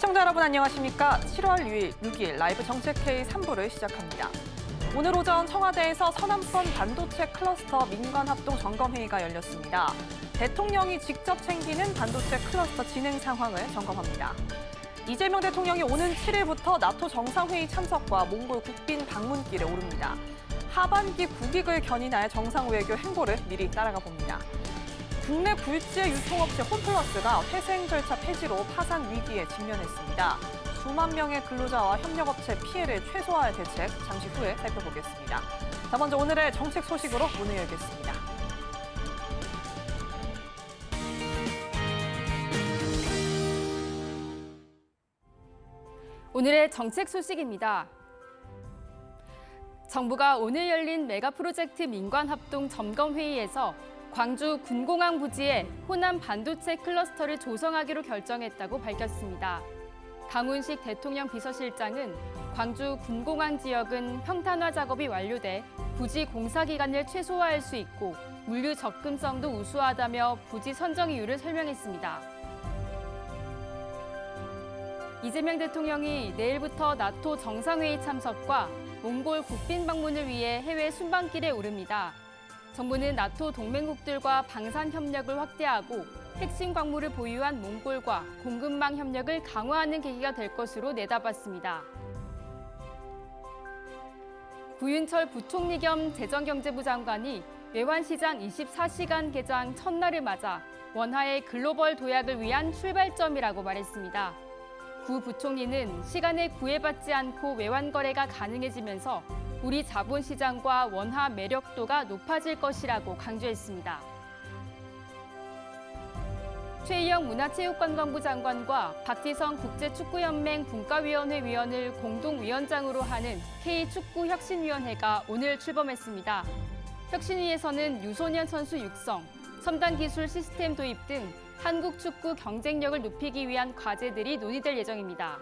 시청자 여러분 안녕하십니까? 7월 6일 라이브 정책회의 3부를 시작합니다. 오늘 오전 청와대에서 서남권 반도체 클러스터 민관합동 점검회의가 열렸습니다. 대통령이 직접 챙기는 반도체 클러스터 진행 상황을 점검합니다. 이재명 대통령이 오는 7일부터 나토 정상회의 참석과 몽골 국빈 방문길에 오릅니다. 하반기 국익을 견인할 정상외교 행보를 미리 따라가 봅니다. 국내 굴지의 유통업체 홈플러스가 회생 절차 폐지로 파산 위기에 직면했습니다. 수만 명의 근로자와 협력업체 피해를 최소화할 대책 잠시 후에 살펴보겠습니다. 자, 먼저 오늘의 정책 소식으로 문을 열겠습니다. 오늘의 정책 소식입니다. 정부가 오늘 열린 메가 프로젝트 민관합동 점검회의에서 광주 군공항 부지에 호남 반도체 클러스터를 조성하기로 결정했다고 밝혔습니다. 강훈식 대통령 비서실장은 광주 군공항 지역은 평탄화 작업이 완료돼 부지 공사 기간을 최소화할 수 있고 물류 접근성도 우수하다며 부지 선정 이유를 설명했습니다. 이재명 대통령이 내일부터 나토 정상회의 참석과 몽골 국빈 방문을 위해 해외 순방길에 오릅니다. 정부는 나토 동맹국들과 방산 협력을 확대하고 핵심 광물을 보유한 몽골과 공급망 협력을 강화하는 계기가 될 것으로 내다봤습니다. 구윤철 부총리 겸 재정경제부 장관이 외환시장 24시간 개장 첫날을 맞아 원화의 글로벌 도약을 위한 출발점이라고 말했습니다. 구 부총리는 시간에 구애받지 않고 외환 거래가 가능해지면서 우리 자본시장과 원화 매력도가 높아질 것이라고 강조했습니다. 최희영 문화체육관광부 장관과 박지성 국제축구연맹 분과위원회 위원을 공동위원장으로 하는 K축구혁신위원회가 오늘 출범했습니다. 혁신위에서는 유소년 선수 육성, 첨단 기술 시스템 도입 등 한국 축구 경쟁력을 높이기 위한 과제들이 논의될 예정입니다.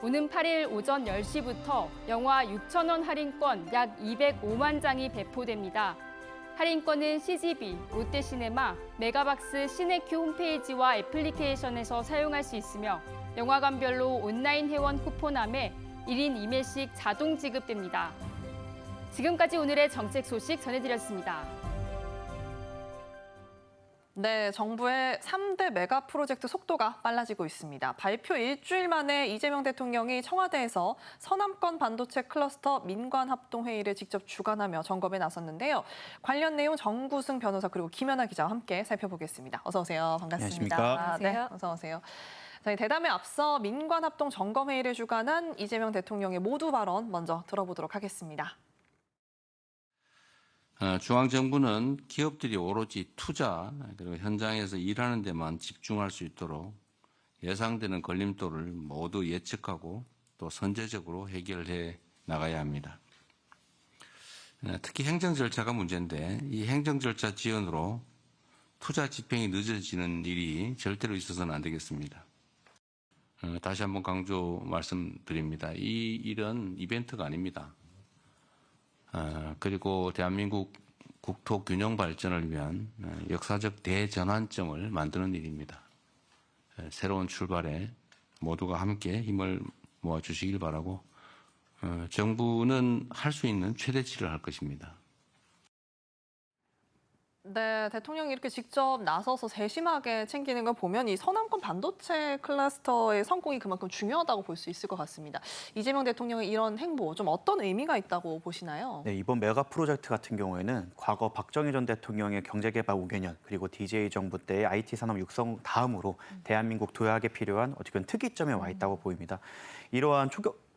오는 8일 오전 10시부터 영화 6,000원 할인권 약 205만 장이 배포됩니다. 할인권은 CGV, 롯데시네마, 메가박스 시네큐 홈페이지와 애플리케이션에서 사용할 수 있으며 영화관별로 온라인 회원 쿠폰함에 1인 2매씩 자동 지급됩니다. 지금까지 오늘의 정책 소식 전해드렸습니다. 네, 정부의 3대 메가 프로젝트 속도가 빨라지고 있습니다. 발표 일주일 만에 이재명 대통령이 청와대에서 서남권 반도체 클러스터 민관합동회의를 직접 주관하며 점검에 나섰는데요. 관련 내용 정구승 변호사 그리고 김연아 기자와 함께 살펴보겠습니다. 어서 오세요. 반갑습니다. 안녕하십니까? 네, 어서 오세요. 자, 이 대담에 앞서 민관합동 점검회의를 주관한 이재명 대통령의 모두 발언 먼저 들어보도록 하겠습니다. 중앙정부는 기업들이 오로지 투자 그리고 현장에서 일하는 데만 집중할 수 있도록 예상되는 걸림돌을 모두 예측하고 또 선제적으로 해결해 나가야 합니다. 특히 행정 절차가 문제인데 이 행정 절차 지연으로 투자 집행이 늦어지는 일이 절대로 있어서는 안 되겠습니다. 다시 한번 강조 말씀드립니다. 이 일은 이벤트가 아닙니다. 그리고 대한민국 국토 균형 발전을 위한 역사적 대전환점을 만드는 일입니다. 새로운 출발에 모두가 함께 힘을 모아주시길 바라고 정부는 할 수 있는 최대치를 할 것입니다. 네, 대통령이 이렇게 직접 나서서 세심하게 챙기는 걸 보면 이 서남권 반도체 클러스터의 성공이 그만큼 중요하다고 볼 수 있을 것 같습니다. 이재명 대통령의 이런 행보 좀 어떤 의미가 있다고 보시나요? 네, 이번 메가 프로젝트 같은 경우에는 과거 박정희 전 대통령의 경제개발 5개년 그리고 DJ 정부 때의 IT 산업 육성 다음으로 대한민국 도약에 필요한 어쨌든 특이점에 와 있다고 보입니다. 이러한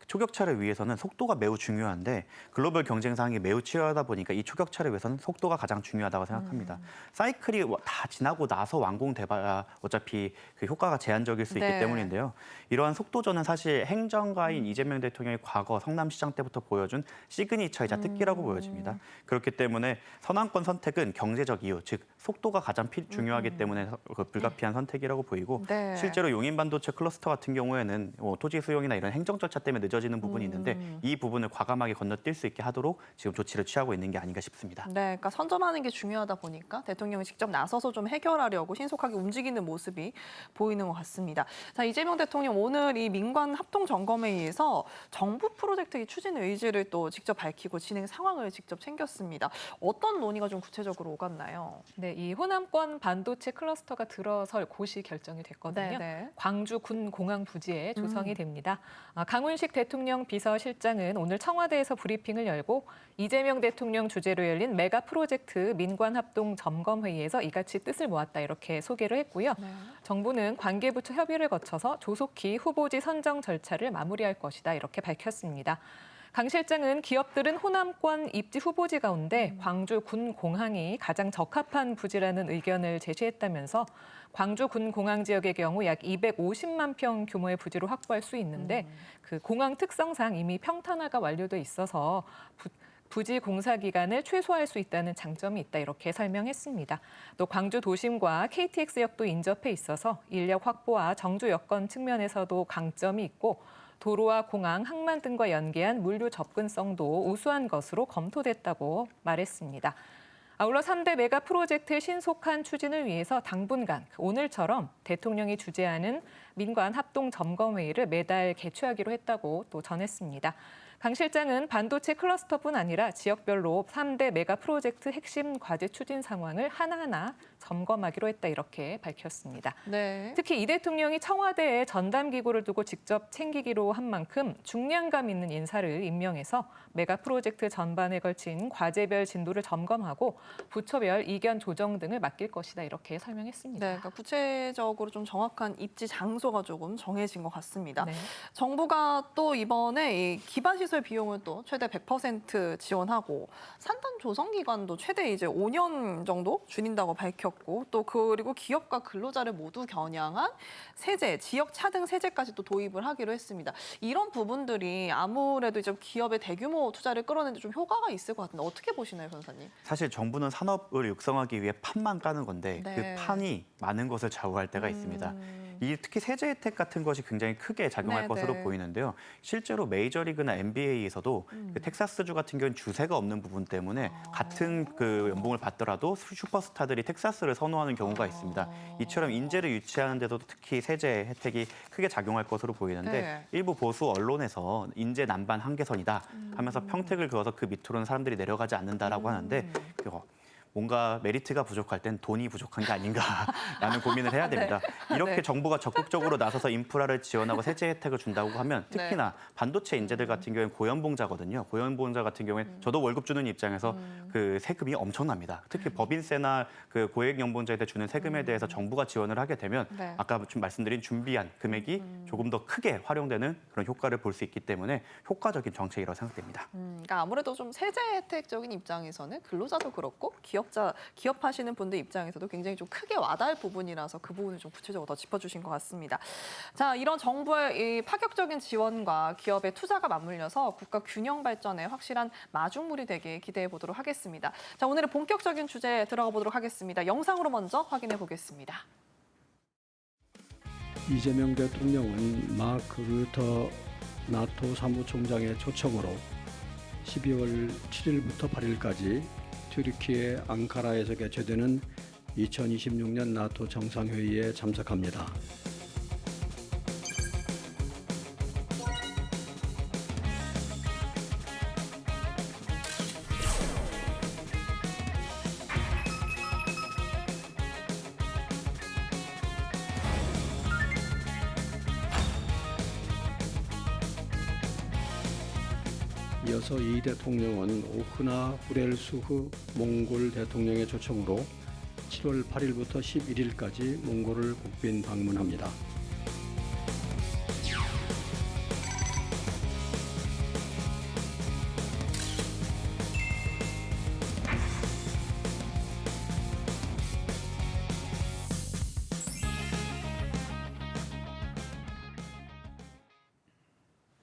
초격차를 위해서는 속도가 매우 중요한데 글로벌 경쟁 상황이 매우 치열하다 보니까 이 초격차를 위해서는 속도가 가장 중요하다고 생각합니다. 사이클이 다 지나고 나서 완공돼봐야 어차피 그 효과가 제한적일 수 있기 때문인데요. 이러한 속도전은 사실 행정가인 이재명 대통령이 과거 성남시장 때부터 보여준 시그니처이자 특기라고 보여집니다. 그렇기 때문에 서남권 선택은 경제적 이유, 즉 속도가 가장 중요하기 때문에 불가피한 선택이라고 보이고 실제로 용인 반도체 클러스터 같은 경우에는 토지 수용이나 이런 행정 절차 때문에 늦어지는 부분이 있는데 이 부분을 과감하게 건너뛸 수 있게 하도록 지금 조치를 취하고 있는 게 아닌가 싶습니다. 네, 그러니까 선점하는 게 중요하다 보니까 대통령이 직접 나서서 좀 해결하려고 신속하게 움직이는 모습이 보이는 것 같습니다. 자, 이재명 대통령 오늘 이 민관 합동 점검회의에서 정부 프로젝트 추진 의지를 또 직접 밝히고 진행 상황을 직접 챙겼습니다. 어떤 논의가 좀 구체적으로 오갔나요? 네, 이 호남권 반도체 클러스터가 들어설 곳이 결정이 됐거든요. 네. 광주 군공항 부지에 조성이 됩니다. 강훈식 대통령 비서실장은 오늘 청와대에서 브리핑을 열고 이재명 대통령 주재로 열린 메가 프로젝트 민관 합동 점검 회의에서 이같이 뜻을 모았다 이렇게 소개를 했고요. 네. 정부는 관계부처 협의를 거쳐서 조속히 후보지 선정 절차를 마무리할 것이다 이렇게 밝혔습니다. 강 실장은 기업들은 호남권 입지 후보지 가운데 광주 군공항이 가장 적합한 부지라는 의견을 제시했다면서 광주 군공항 지역의 경우 약 250만 평 규모의 부지로 확보할 수 있는데 그 공항 특성상 이미 평탄화가 완료돼 있어서 부지 공사 기간을 최소화할 수 있다는 장점이 있다 이렇게 설명했습니다. 또 광주 도심과 KTX역도 인접해 있어서 인력 확보와 정주 여건 측면에서도 강점이 있고 도로와 공항, 항만 등과 연계한 물류 접근성도 우수한 것으로 검토됐다고 말했습니다. 아울러 3대 메가 프로젝트의 신속한 추진을 위해서 당분간 오늘처럼 대통령이 주재하는 민관 합동 점검회의를 매달 개최하기로 했다고 또 전했습니다. 강 실장은 반도체 클러스터뿐 아니라 지역별로 3대 메가 프로젝트 핵심 과제 추진 상황을 하나하나 점검하기로 했다 이렇게 밝혔습니다. 네. 특히 이 대통령이 청와대에 전담기구를 두고 직접 챙기기로 한 만큼 중량감 있는 인사를 임명해서 메가 프로젝트 전반에 걸친 과제별 진도를 점검하고 부처별 이견 조정 등을 맡길 것이다 이렇게 설명했습니다. 네, 그러니까 구체적으로 좀 정확한 입지 장소가 조금 정해진 것 같습니다. 네. 정부가 또 이번에 이 기반 시설 비용을 또 최대 100% 지원하고 산단 조성 기간도 최대 이제 5년 정도 줄인다고 밝혔고 또 그리고 기업과 근로자를 모두 겨냥한 세제, 지역 차등 세제까지 또 도입을 하기로 했습니다. 이런 부분들이 아무래도 이제 기업의 대규모 투자를 끌어내는데 좀 효과가 있을 것 같은데 어떻게 보시나요, 변호사님? 사실 정부는 산업을 육성하기 위해 판만 까는 건데 네. 그 판이 많은 것을 좌우할 때가 있습니다. 이 특히 세제 혜택 같은 것이 굉장히 크게 작용할 네, 것으로 네. 보이는데요. 실제로 메이저리그나 NBA에서도 그 텍사스주 같은 경우는 주세가 없는 부분 때문에 같은 그 연봉을 받더라도 슈퍼스타들이 텍사스를 선호하는 경우가 있습니다. 이처럼 인재를 유치하는 데도 특히 세제 혜택이 크게 작용할 것으로 보이는데 네. 일부 보수 언론에서 인재 남반 한계선이다 하면서 평택을 그어서 그 밑으로는 사람들이 내려가지 않는다라고 하는데 뭔가 메리트가 부족할 땐 돈이 부족한 게 아닌가라는 고민을 해야 됩니다. 이렇게 네. 정부가 적극적으로 나서서 인프라를 지원하고 세제 혜택을 준다고 하면 특히나 반도체 인재들 같은 경우에는 고연봉자거든요. 고연봉자 같은 경우에는 저도 월급 주는 입장에서 그 세금이 엄청납니다. 특히 법인세나 그 고액연봉자한테 주는 세금에 대해서 정부가 지원을 하게 되면 네. 아까 좀 말씀드린 준비한 금액이 조금 더 크게 활용되는 그런 효과를 볼 수 있기 때문에 효과적인 정책이라고 생각됩니다. 그러니까 아무래도 좀 세제 혜택적인 입장에서는 근로자도 그렇고 기업하시는 분들 입장에서도 굉장히 좀 크게 와닿을 부분이라서 그 부분을 좀 구체적으로 더 짚어주신 것 같습니다. 자, 이런 정부의 이 파격적인 지원과 기업의 투자가 맞물려서 국가 균형 발전에 확실한 마중물이 되게 기대해 보도록 하겠습니다. 자, 오늘의 본격적인 주제 들어가 보도록 하겠습니다. 영상으로 먼저 확인해 보겠습니다. 이재명 대통령은 마크 루터 나토 사무총장의 초청으로 12월 7일부터 8일까지 튀르키예 앙카라에서 개최되는 2026년 나토 정상회의에 참석합니다. 이어서 이 대통령은 오흐나 후렐수흐 몽골 대통령의 초청으로 7월 8일부터 11일까지 몽골을 국빈 방문합니다.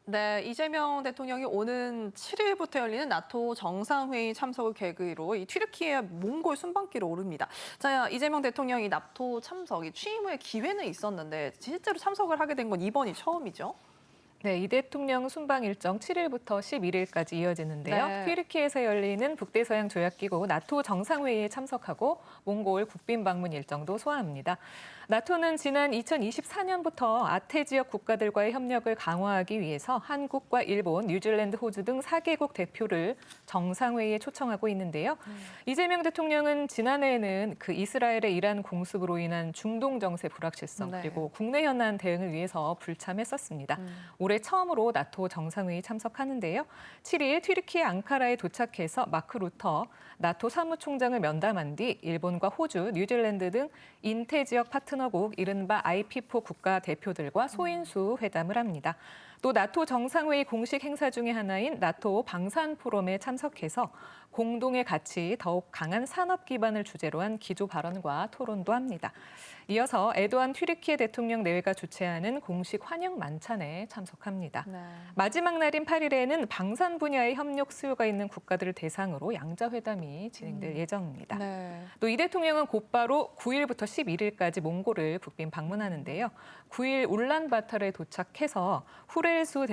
네, 이재명 대통령이 오는 7일부터 열리는 나토 정상회의 참석을 계기로 이 튀르키예 몽골 순방길을 오릅니다. 자, 이재명 대통령이 나토 참석, 이 취임 후에 기회는 있었는데 실제로 참석을 하게 된 건 이번이 처음이죠. 네, 이 대통령 순방 일정 7일부터 11일까지 이어지는데요. 네. 튀르키예에서 열리는 북대서양 조약기구 나토 정상회의에 참석하고 몽골 국빈 방문 일정도 소화합니다. 나토는 지난 2024년부터 아태 지역 국가들과의 협력을 강화하기 위해서 한국과 일본, 뉴질랜드, 호주 등 4개국 대표를 정상회의에 초청하고 있는데요. 이재명 대통령은 지난해에는 그 이스라엘의 이란 공습으로 인한 중동 정세 불확실성 네. 그리고 국내 현안 대응을 위해서 불참했었습니다. 올해 처음으로 나토 정상회의 참석하는데요. 7일 튀르키예 앙카라에 도착해서 마크 루터 나토 사무총장을 면담한 뒤 일본과 호주, 뉴질랜드 등 인태 지역 파트너국 이른바 IP4 국가 대표들과 소인수 회담을 합니다. 또 나토 정상회의 공식 행사 중의 하나인 나토 방산 포럼에 참석해서 공동의 가치, 더욱 강한 산업 기반을 주제로 한 기조 발언과 토론도 합니다. 이어서 에도안 튀르키예 대통령 내외가 주최하는 공식 환영 만찬에 참석합니다. 네. 마지막 날인 8일에는 방산 분야의 협력 수요가 있는 국가들을 대상으로 양자회담이 진행될 예정입니다. 네. 또 이 대통령은 곧바로 9일부터 11일까지 몽골을 국빈 방문하는데요. 9일 울란바타르에 도착해서 후레일수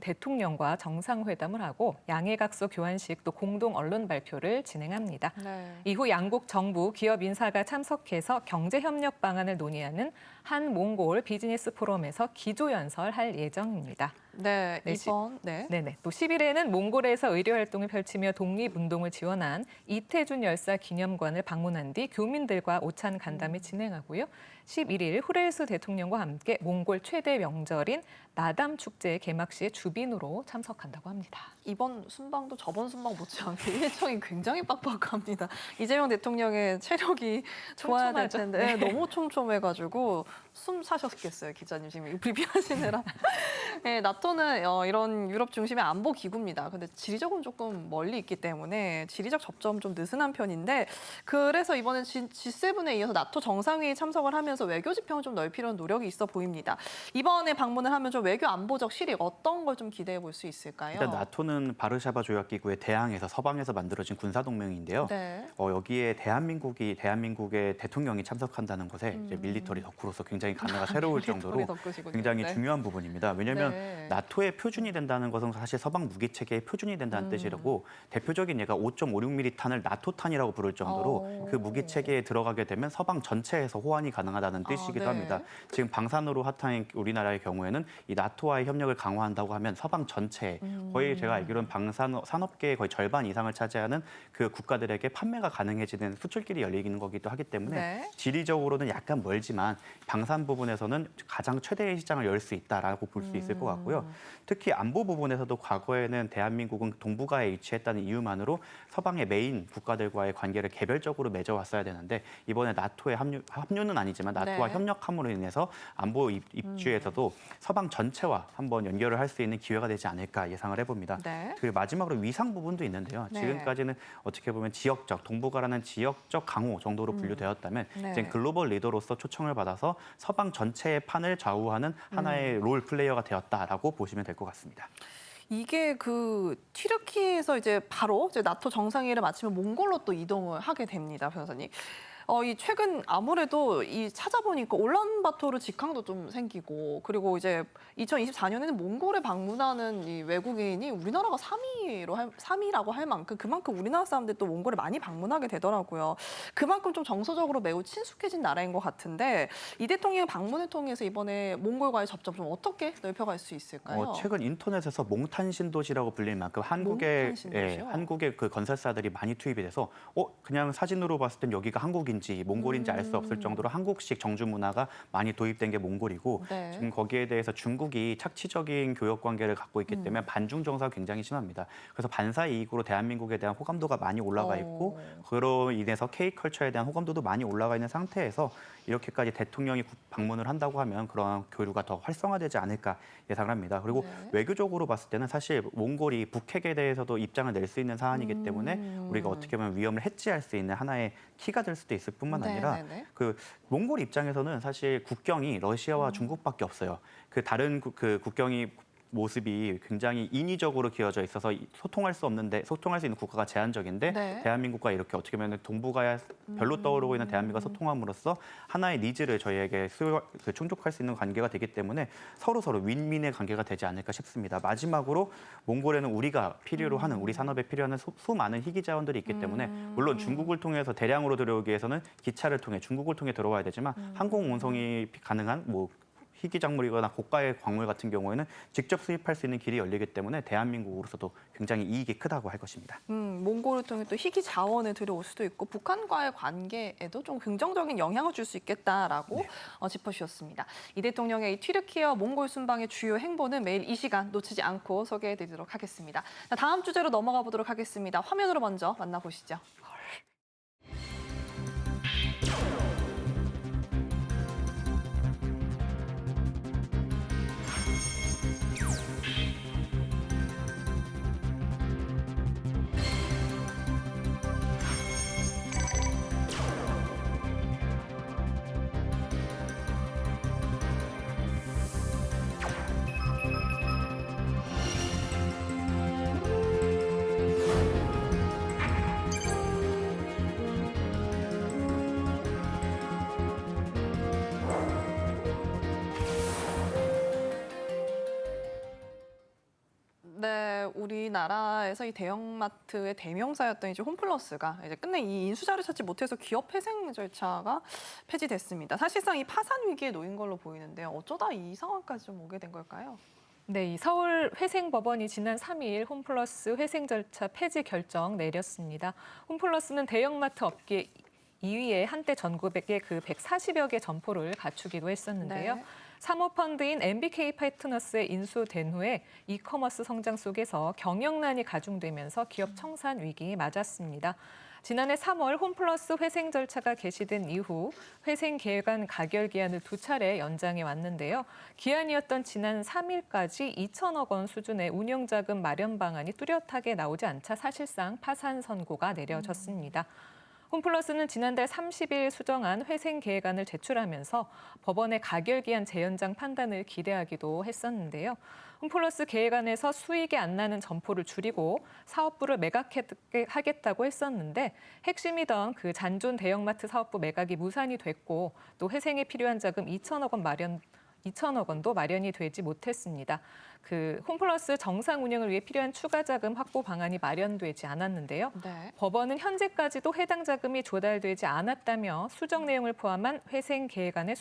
대통령과 정상회담을 하고 양해각서 교환식 또 공동 언론 발표를 진행합니다. 네. 이후 양국 정부, 기업 인사가 참석해서 경제협력 방안을 논의하는 한 몽골 비즈니스 포럼에서 기조연설할 예정입니다. 네. 네, 이번 네. 네네. 또 10일에는 몽골에서 의료 활동을 펼치며 독립운동을 지원한 이태준 열사 기념관을 방문한 뒤 교민들과 오찬 간담회 진행하고요. 11일 후레일수 대통령과 함께 몽골 최대 명절인 나담 축제 개막식에 주빈으로 참석한다고 합니다. 이번 순방도 저번 순방 못지않게 일정이 굉장히 빡빡합니다. 이재명 대통령의 체력이 좋아야 될 촘촘하죠? 텐데 너무 촘촘해가지고 숨 차셨겠어요, 기자님 지금 브리핑하시느라. 네, 나토는 이런 유럽 중심의 안보 기구입니다. 근데 지리적으로 조금 멀리 있기 때문에 지리적 접점 좀 느슨한 편인데 그래서 이번에 G7에 이어서 나토 정상회의 참석을 하면서 외교 지평을 좀 넓히려는 노력이 있어 보입니다. 이번에 방문을 하면 좀 외교 안보적 실익 어떤 걸 좀 기대해 볼 수 있을까요? 일단 나토는 바르샤바 조약기구의 대항에서 서방에서 만들어진 군사동맹인데요. 네. 여기에 대한민국의 대통령이 참석한다는 것에 이제 밀리터리 덕후로서 굉장히 감회가 새로울 정도로 덕후시군요. 굉장히 네. 중요한 부분입니다. 왜냐하면 네. 나토의 표준이 된다는 것은 사실 서방 무기 체계의 표준이 된다는 뜻이라고 대표적인 예가 5.56mm 탄을 나토탄이라고 부를 정도로 그 무기 체계에 들어가게 되면 서방 전체에서 호환이 가능하다는 뜻이기도 네. 합니다. 지금 방산으로 핫한 우리나라의 경우에는 이 나토와의 협력을 강화한다고 하면 서방 전체에 거의 제가 알기로는 산업계의 거의 절반 이상을 차지하는 그 국가들에게 판매가 가능해지는 수출길이 열리는 거기도 하기 때문에 네. 지리적으로는 약간 멀지만 방산 부분에서는 가장 최대의 시장을 열 수 있다라고 볼 수 있을 것 같고요. 특히 안보 부분에서도 과거에는 대한민국은 동북아에 위치했다는 이유만으로 서방의 메인 국가들과의 관계를 개별적으로 맺어왔어야 되는데 이번에 나토에 합류는 아니지만 나토와 네. 협력함으로 인해서 안보 입주에서도 서방 전체와 한번 연결을 할 수 있는 기회가 되지 않을까 예상을 해봅니다. 네. 그리고 마지막으로 위상 부분도 있는데요. 네. 지금까지는 어떻게 보면 동북아라는 지역적 강호 정도로 분류되었다면 네. 이제 글로벌 리더로서 초청을 받아서 서방 전체의 판을 좌우하는 하나의 롤 플레이어가 되었다라고 보시면 될 것 같습니다. 이게 그 튀르키예에서 이제 바로 이제 나토 정상회의를 마치면 몽골로 또 이동을 하게 됩니다, 변호사님. 이 최근 아무래도 이 찾아보니까 울란바토르 직항도 좀 생기고 그리고 이제 2024년에는 몽골에 방문하는 이 외국인이 우리나라가 3위라고 할 만큼 그만큼 우리나라 사람들이 또 몽골에 많이 방문하게 되더라고요. 그만큼 좀 정서적으로 매우 친숙해진 나라인 것 같은데 이 대통령의 방문을 통해서 이번에 몽골과의 접점 좀 어떻게 넓혀갈 수 있을까요? 최근 인터넷에서 몽탄신도시라고 불릴 만큼 한국의 몽탄신도시요? 한국의 그 건설사들이 많이 투입이 돼서 그냥 사진으로 봤을 땐 여기가 한국인지 몽골인지 알 수 없을 정도로 한국식 정주 문화가 많이 도입된 게 몽골이고 네. 지금 거기에 대해서 중국이 착취적인 교역 관계를 갖고 있기 때문에 반중 정서가 굉장히 심합니다. 그래서 반사 이익으로 대한민국에 대한 호감도가 많이 올라가 있고 그로 인해서 K컬처에 대한 호감도도 많이 올라가 있는 상태에서 이렇게까지 대통령이 방문을 한다고 하면 그러한 교류가 더 활성화되지 않을까 예상을 합니다. 그리고 네. 외교적으로 봤을 때는 사실 몽골이 북핵에 대해서도 입장을 낼 수 있는 사안이기 때문에 우리가 어떻게 보면 위험을 해지할 수 있는 하나의 키가 될 수도 있을 뿐만 아니라 네네네. 그 몽골 입장에서는 사실 국경이 러시아와 중국밖에 없어요. 그 다른 국경이 모습이 굉장히 인위적으로 기어져 있어서 소통할 수 있는 국가가 제한적인데 네. 대한민국과 이렇게 어떻게 보면 동북아에 별로 떠오르고 있는 대한민국과 소통함으로써 하나의 니즈를 저희에게 충족할 수 있는 관계가 되기 때문에 서로 윈윈의 관계가 되지 않을까 싶습니다. 마지막으로 몽골에는 우리가 필요로 하는 우리 산업에 필요한 수많은 희귀 자원들이 있기 때문에 물론 중국을 통해서 대량으로 들어오기 위해서는 기차를 통해 중국을 통해 들어와야 되지만 항공 운송이 가능한 희귀 작물이거나 고가의 광물 같은 경우에는 직접 수입할 수 있는 길이 열리기 때문에 대한민국으로서도 굉장히 이익이 크다고 할 것입니다. 몽골을 통해 또 희귀 자원을 들여올 수도 있고 북한과의 관계에도 좀 긍정적인 영향을 줄 수 있겠다라고 짚어주셨습니다. 이 대통령의 이 튀르키예 몽골 순방의 주요 행보는 매일 이 시간 놓치지 않고 소개해드리도록 하겠습니다. 다음 주제로 넘어가 보도록 하겠습니다. 화면으로 먼저 만나보시죠. 네, 우리나라에서 이 대형마트의 대명사였던 이제 홈플러스가 이제 끝내 이 인수자를 찾지 못해서 기업 회생 절차가 폐지됐습니다. 사실상 이 파산 위기에 놓인 걸로 보이는데요. 어쩌다 이 상황까지 좀 오게 된 걸까요? 네, 이 서울 회생법원이 지난 3일 홈플러스 회생 절차 폐지 결정 내렸습니다. 홈플러스는 대형마트 업계 2위에 한때 전국에 그 140여 개 점포를 갖추기도 했었는데요. 네. 사모펀드인 MBK 파트너스에 인수된 후에 이커머스 성장 속에서 경영난이 가중되면서 기업 청산 위기에 맞았습니다. 지난해 3월 홈플러스 회생 절차가 개시된 이후 회생 계획안 가결 기한을 2차례 연장해 왔는데요. 기한이었던 지난 3일까지 2천억 원 수준의 운영자금 마련 방안이 뚜렷하게 나오지 않자 사실상 파산 선고가 내려졌습니다. 홈플러스는 지난달 30일 수정한 회생 계획안을 제출하면서 법원의 가결기한 재연장 판단을 기대하기도 했었는데요. 홈플러스 계획안에서 수익이 안 나는 점포를 줄이고 사업부를 매각하겠다고 했었는데 핵심이던 그 잔존 대형마트 사업부 매각이 무산이 됐고 또 회생에 필요한 자금 2천억 원도 마련이 되지 못했습니다. 그 홈플러스 정상 운영을 위해 필요한 추가 자금 확보 방안이 마련되지 않았는데요. 네. 법원은 현재까지도 해당 자금이 조달되지 않았다며 수정 내용을 포함한 회생 계획안의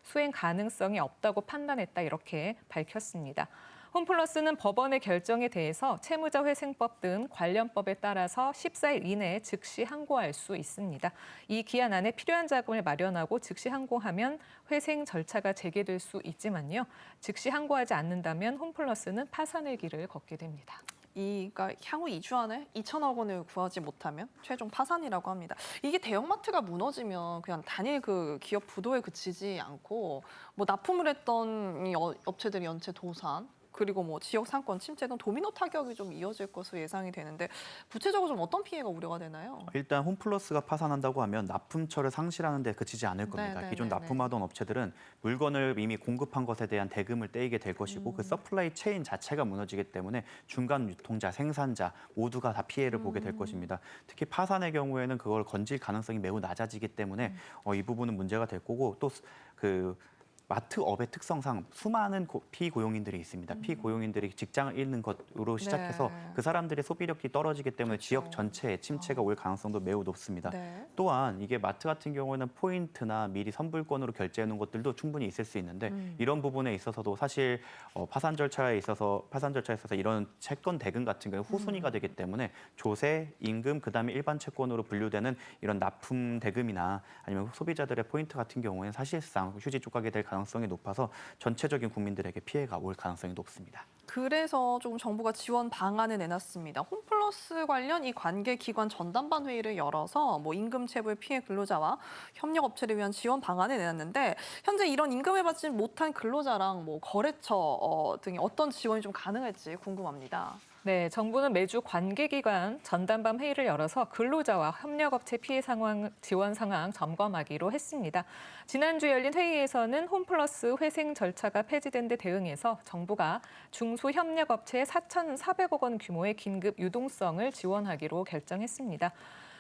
수행 가능성이 없다고 판단했다 이렇게 밝혔습니다. 홈플러스는 법원의 결정에 대해서 채무자회생법 등 관련법에 따라서 14일 이내에 즉시 항고할 수 있습니다. 이 기한 안에 필요한 자금을 마련하고 즉시 항고하면 회생 절차가 재개될 수 있지만요. 즉시 항고하지 않는다면 홈플러스는 파산의 길을 걷게 됩니다. 그러니까 향후 2주 안에 2천억 원을 구하지 못하면 최종 파산이라고 합니다. 이게 대형마트가 무너지면 그냥 단일 그 기업 부도에 그치지 않고 뭐 납품을 했던 이 업체들이 연체 도산 그리고 뭐 지역 상권 침체 등 도미노 타격이 좀 이어질 것으로 예상이 되는데 구체적으로 좀 어떤 피해가 우려가 되나요? 일단 홈플러스가 파산한다고 하면 납품처를 상실하는 데 그치지 않을 겁니다. 네, 기존 네, 납품하던 업체들은 물건을 이미 공급한 것에 대한 대금을 떼이게 될 것이고 그 서플라이 체인 자체가 무너지기 때문에 중간 유통자, 생산자 모두가 다 피해를 보게 될 것입니다. 특히 파산의 경우에는 그걸 건질 가능성이 매우 낮아지기 때문에 이 부분은 문제가 될 거고 또 그 마트업의 특성상 수많은 피고용인들이 있습니다. 피고용인들이 직장을 잃는 것으로 시작해서 네. 그 사람들의 소비력이 떨어지기 때문에 그렇죠. 지역 전체에 침체가 올 가능성도 매우 높습니다. 네. 또한 이게 마트 같은 경우에는 포인트나 미리 선불권으로 결제해 놓은 것들도 충분히 있을 수 있는데 이런 부분에 있어서도 사실 파산 절차에 있어서 이런 채권 대금 같은 경우 후순위가 되기 때문에 조세, 임금, 그다음에 일반 채권으로 분류되는 이런 납품 대금이나 아니면 소비자들의 포인트 같은 경우에는 사실상 휴지 조각이 될 가능성이 높아서 전체적인 국민들에게 피해가 올 가능성이 높습니다. 그래서 조금 정부가 지원 방안을 내놨습니다. 홈플러스 관련 이 관계기관 전담반 회의를 열어서 뭐 임금 체불 피해 근로자와 협력업체를 위한 지원 방안을 내놨는데 현재 이런 임금을 받지 못한 근로자랑 뭐 거래처 등이 어떤 지원이 좀 가능할지 궁금합니다. 네, 정부는 매주 관계기관 전담반 회의를 열어서 근로자와 협력업체 피해 상황, 지원 상황 점검하기로 했습니다. 지난주 열린 회의에서는 홈플러스 회생 절차가 폐지된 데 대응해서 정부가 중소협력업체에 4,400억 원 규모의 긴급 유동성을 지원하기로 결정했습니다.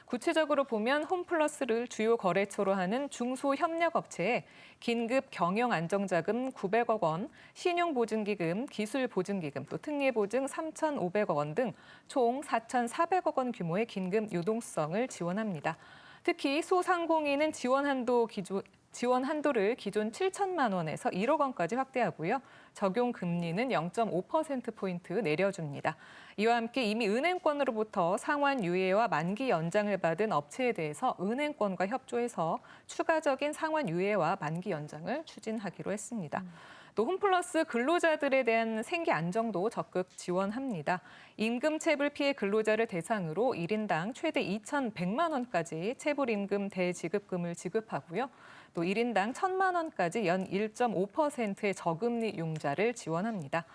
구체적으로 보면 홈플러스를 주요 거래처로 하는 중소협력업체에 긴급 경영안정자금 900억 원, 신용보증기금, 기술보증기금, 또 특례보증 3,500억 원 등 총 4,400억 원 규모의 긴급 유동성을 지원합니다. 특히 소상공인은 지원 한도를 기존 7천만 원에서 1억 원까지 확대하고요. 적용 금리는 0.5%포인트 내려줍니다. 이와 함께 이미 은행권으로부터 상환 유예와 만기 연장을 받은 업체에 대해서 은행권과 협조해서 추가적인 상환 유예와 만기 연장을 추진하기로 했습니다. 또 홈플러스 근로자들에 대한 생계 안정도 적극 지원합니다. 임금체불 피해 근로자를 대상으로 1인당 최대 2,100만 원까지 체불임금 대지급금을 지급하고요. 또 1인당 1,000만 원까지 연 1.5%의 저금리 융자를 지원합니다.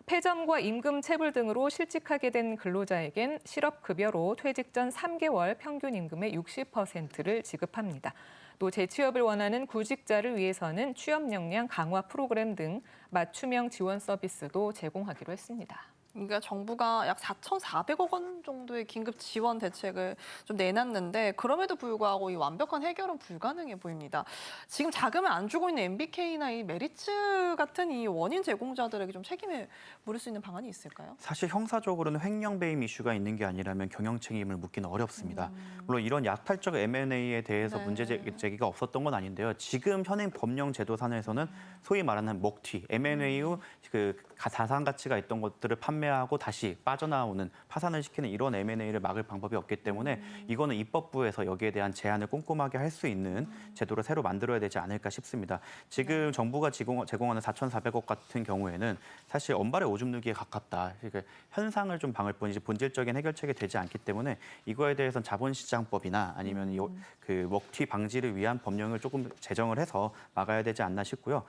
폐점과 임금 체불 등으로 실직하게 된 근로자에겐 실업급여로 퇴직 전 3개월 평균 임금의 60%를 지급합니다. 또 재취업을 원하는 구직자를 위해서는 취업 역량 강화 프로그램 등 맞춤형 지원 서비스도 제공하기로 했습니다. 그러니까 정부가 약 4,400억 원 정도의 긴급 지원 대책을 좀 내놨는데 그럼에도 불구하고 이 완벽한 해결은 불가능해 보입니다. 지금 자금을 안 주고 있는 MBK나 이 메리츠 같은 이 원인 제공자들에게 좀 책임을 물을 수 있는 방안이 있을까요? 사실 형사적으로는 횡령 배임 이슈가 있는 게 아니라면 경영 책임을 묻기는 어렵습니다. 물론 이런 약탈적 M&A에 대해서 네. 문제 제기가 없었던 건 아닌데요. 지금 현행 법령 제도상에서는 소위 말하는 먹튀, M&A 후 그 자산 가치가 있던 것들을 판매하고 다시 빠져나오는 파산을 시키는 이런 M&A를 막을 방법이 없기 때문에 이거는 입법부에서 여기에 대한 제한을 꼼꼼하게 할 수 있는 제도를 새로 만들어야 되지 않을까 싶습니다. 지금 정부가 제공하는 4,400억 같은 경우에는 사실 엄발의 오줌 누기에 가깝다. 그러니까 현상을 좀 방을 뿐이지 본질적인 해결책이 되지 않기 때문에 이거에 대해서는 자본시장법이나 아니면 그 먹튀 방지를 위한 법령을 조금 제정을 해서 막아야 되지 않나 싶고요.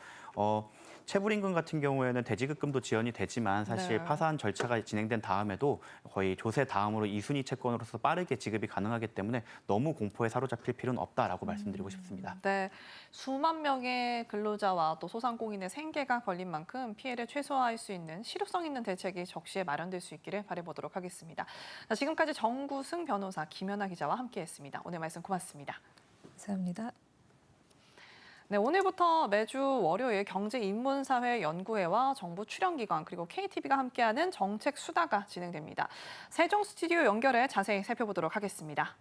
체불임금 같은 경우에는 대지급금도 지원이 되지만 사실 네. 파산 절차가 진행된 다음에도 거의 조세 다음으로 2순위 채권으로서 빠르게 지급이 가능하기 때문에 너무 공포에 사로잡힐 필요는 없다라고 말씀드리고 싶습니다. 네, 수만 명의 근로자와 또 소상공인의 생계가 걸린 만큼 피해를 최소화할 수 있는 실효성 있는 대책이 적시에 마련될 수 있기를 바라보도록 하겠습니다. 자, 지금까지 정구승 변호사, 김연아 기자와 함께했습니다. 오늘 말씀 고맙습니다. 감사합니다. 네, 오늘부터 매주 월요일 경제인문사회연구회와 정부 출연기관 그리고 KTV가 함께하는 정책 수다가 진행됩니다. 세종 스튜디오 연결해 자세히 살펴보도록 하겠습니다.